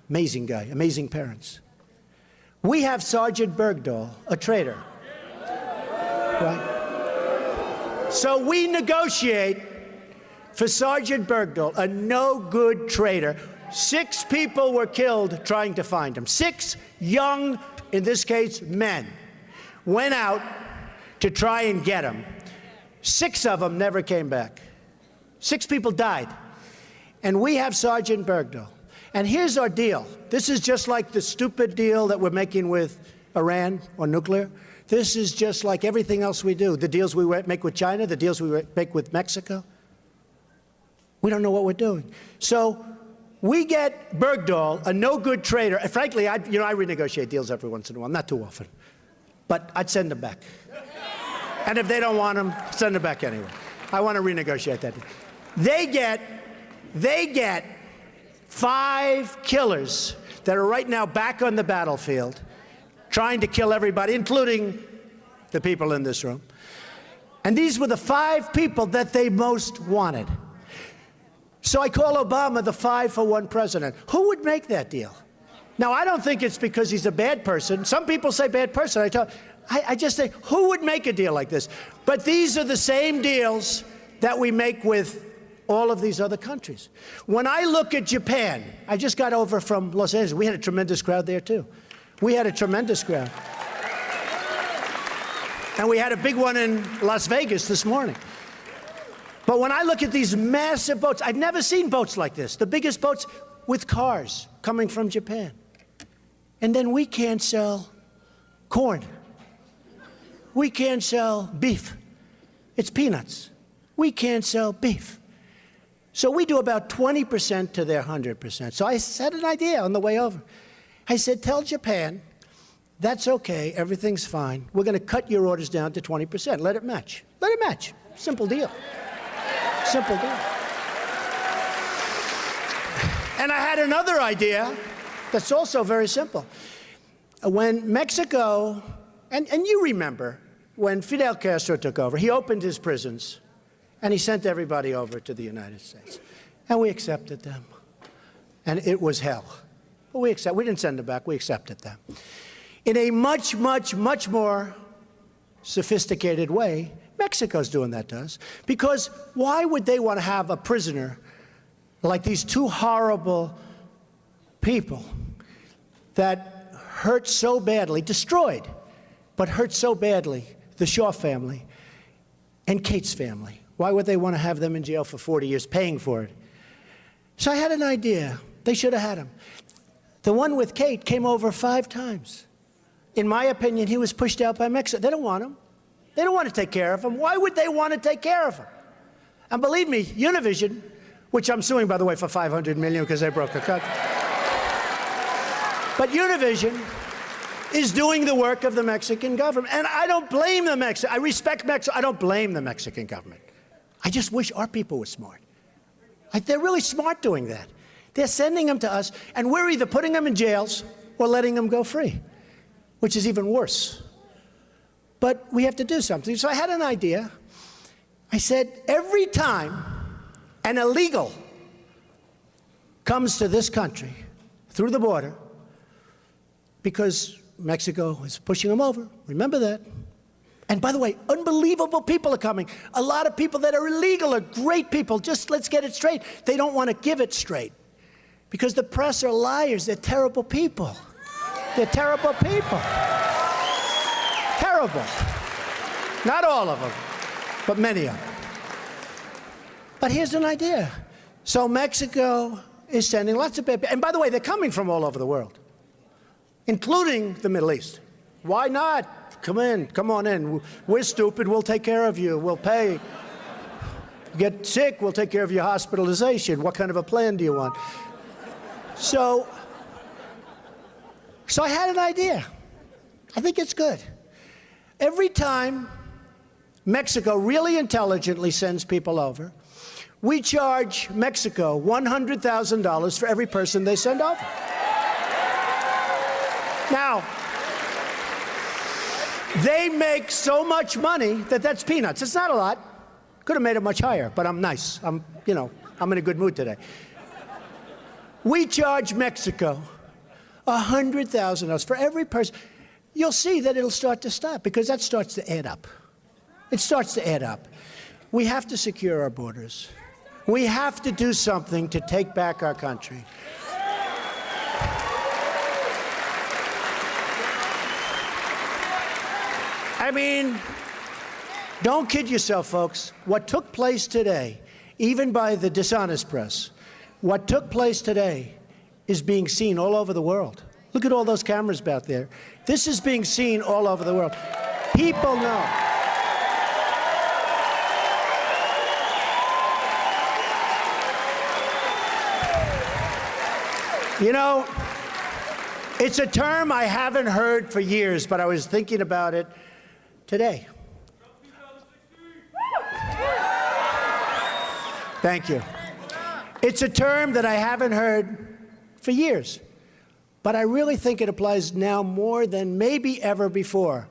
amazing parents. We have Sergeant Bergdahl, a traitor. Right? So we negotiate for Sergeant Bergdahl, a no-good traitor. 6 people were killed trying to find him. 6 young, in this case, men, went out to try and get him. 6 of them never came back. 6 people died. And we have Sergeant Bergdahl. And here's our deal. This is just like the stupid deal that we're making with Iran on nuclear. This is just like everything else we do. The deals we make with China, the deals we make with Mexico. We don't know what we're doing. So we get Bergdahl, a no-good traitor. And frankly, I renegotiate deals every once in a while, not too often. But I'd send them back. And if they don't want them, send them back anyway. I want to renegotiate that. They get 5 killers that are right now back on the battlefield trying to kill everybody, including the people in this room. And these were the 5 people that they most wanted. So I call Obama the 5-for-1 president. Who would make that deal? Now, I don't think it's because he's a bad person. Some people say bad person. I just say, who would make a deal like this? But these are the same deals that we make with all of these other countries. When I look at Japan, I just got over from Los Angeles. We had a tremendous crowd there, too. We had a tremendous crowd. And we had a big one in Las Vegas this morning. But when I look at these massive boats, I've never seen boats like this. The biggest boats with cars coming from Japan. And then we can't sell corn. We can't sell beef. It's peanuts. We can't sell beef. So we do about 20% to their 100%. So I had an idea on the way over. I said, tell Japan, that's okay, everything's fine. We're going to cut your orders down to 20%. Let it match. Let it match. Simple deal. Simple deal. And I had another idea that's also very simple. When Mexico, and you remember, when Fidel Castro took over, he opened his prisons, and he sent everybody over to the United States. And we accepted them. And it was hell. But we didn't send them back, we accepted them. In a much, much, much more sophisticated way, Mexico's doing that to us. Because why would they want to have a prisoner like these 2 horrible people that hurt so badly, destroyed, but hurt so badly, the Shaw family and Kate's family? Why would they want to have them in jail for 40 years paying for it? So I had an idea. They should have had him. The one with Kate came over 5 times. In my opinion, he was pushed out by Mexico. They don't want him. They don't want to take care of him. Why would they want to take care of him? And believe me, Univision, which I'm suing, by the way, for $500 million because they broke a contract. But Univision is doing the work of the Mexican government. And I don't blame the Mexican. I respect Mexico. I don't blame the Mexican government. I just wish our people were smart. They're really smart doing that. They're sending them to us, and we're either putting them in jails or letting them go free, which is even worse. But we have to do something. So I had an idea. I said, every time an illegal comes to this country through the border, because Mexico is pushing them over, remember that. And by the way, unbelievable people are coming. A lot of people that are illegal are great people. Just let's get it straight. They don't want to give it straight. Because the press are liars. They're terrible people. They're terrible people. Terrible. Not all of them, but many of them. But here's an idea. So Mexico is sending lots of people. And by the way, they're coming from all over the world, including the Middle East. Why not? come on in. We're stupid, we'll take care of you, we'll pay. You get sick, we'll take care of your hospitalization. What kind of a plan do you want? So I had an idea. I think it's good. Every time Mexico really intelligently sends people over, we charge Mexico $100,000 for every person they send over. Now, they make so much money that that's peanuts. It's not a lot. Could have made it much higher, but I'm nice. I'm in a good mood today. We charge Mexico $100,000 for every person. You'll see that it'll start to stop because that starts to add up. It starts to add up. We have to secure our borders. We have to do something to take back our country. I mean, don't kid yourself, folks. What took place today, even by the dishonest press, what took place today is being seen all over the world. Look at all those cameras back there. This is being seen all over the world. People know. You know, it's a term I haven't heard for years, but I was thinking about it today. Thank you. It's a term that I haven't heard for years, but I really think it applies now more than maybe ever before,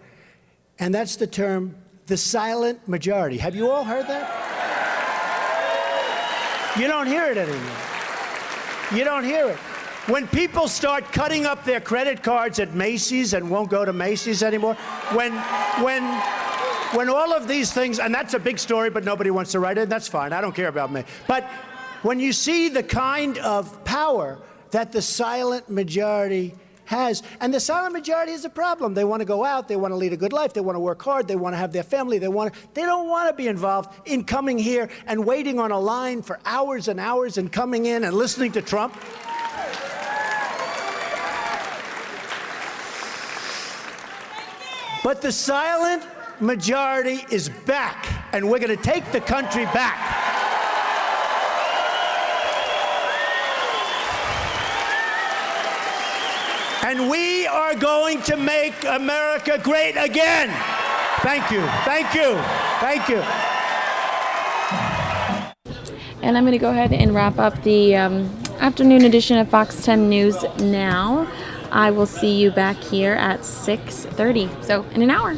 and that's the term, the silent majority. Have you all heard that? You don't hear it anymore. You don't hear it. When people start cutting up their credit cards at Macy's and won't go to Macy's anymore, when all of these things, and that's a big story, but nobody wants to write it, that's fine, I don't care about me. But when you see the kind of power that the silent majority has, and the silent majority is a problem. They want to go out, they want to lead a good life, they want to work hard, they want to have their family, they don't want to be involved in coming here and waiting on a line for hours and hours and coming in and listening to Trump. But the silent majority is back, and we're going to take the country back. And we are going to make America great again. Thank you, thank you, thank you. And I'm going to go ahead and wrap up the afternoon edition of Fox 10 News now. I will see you back here at 6:30, so in an hour.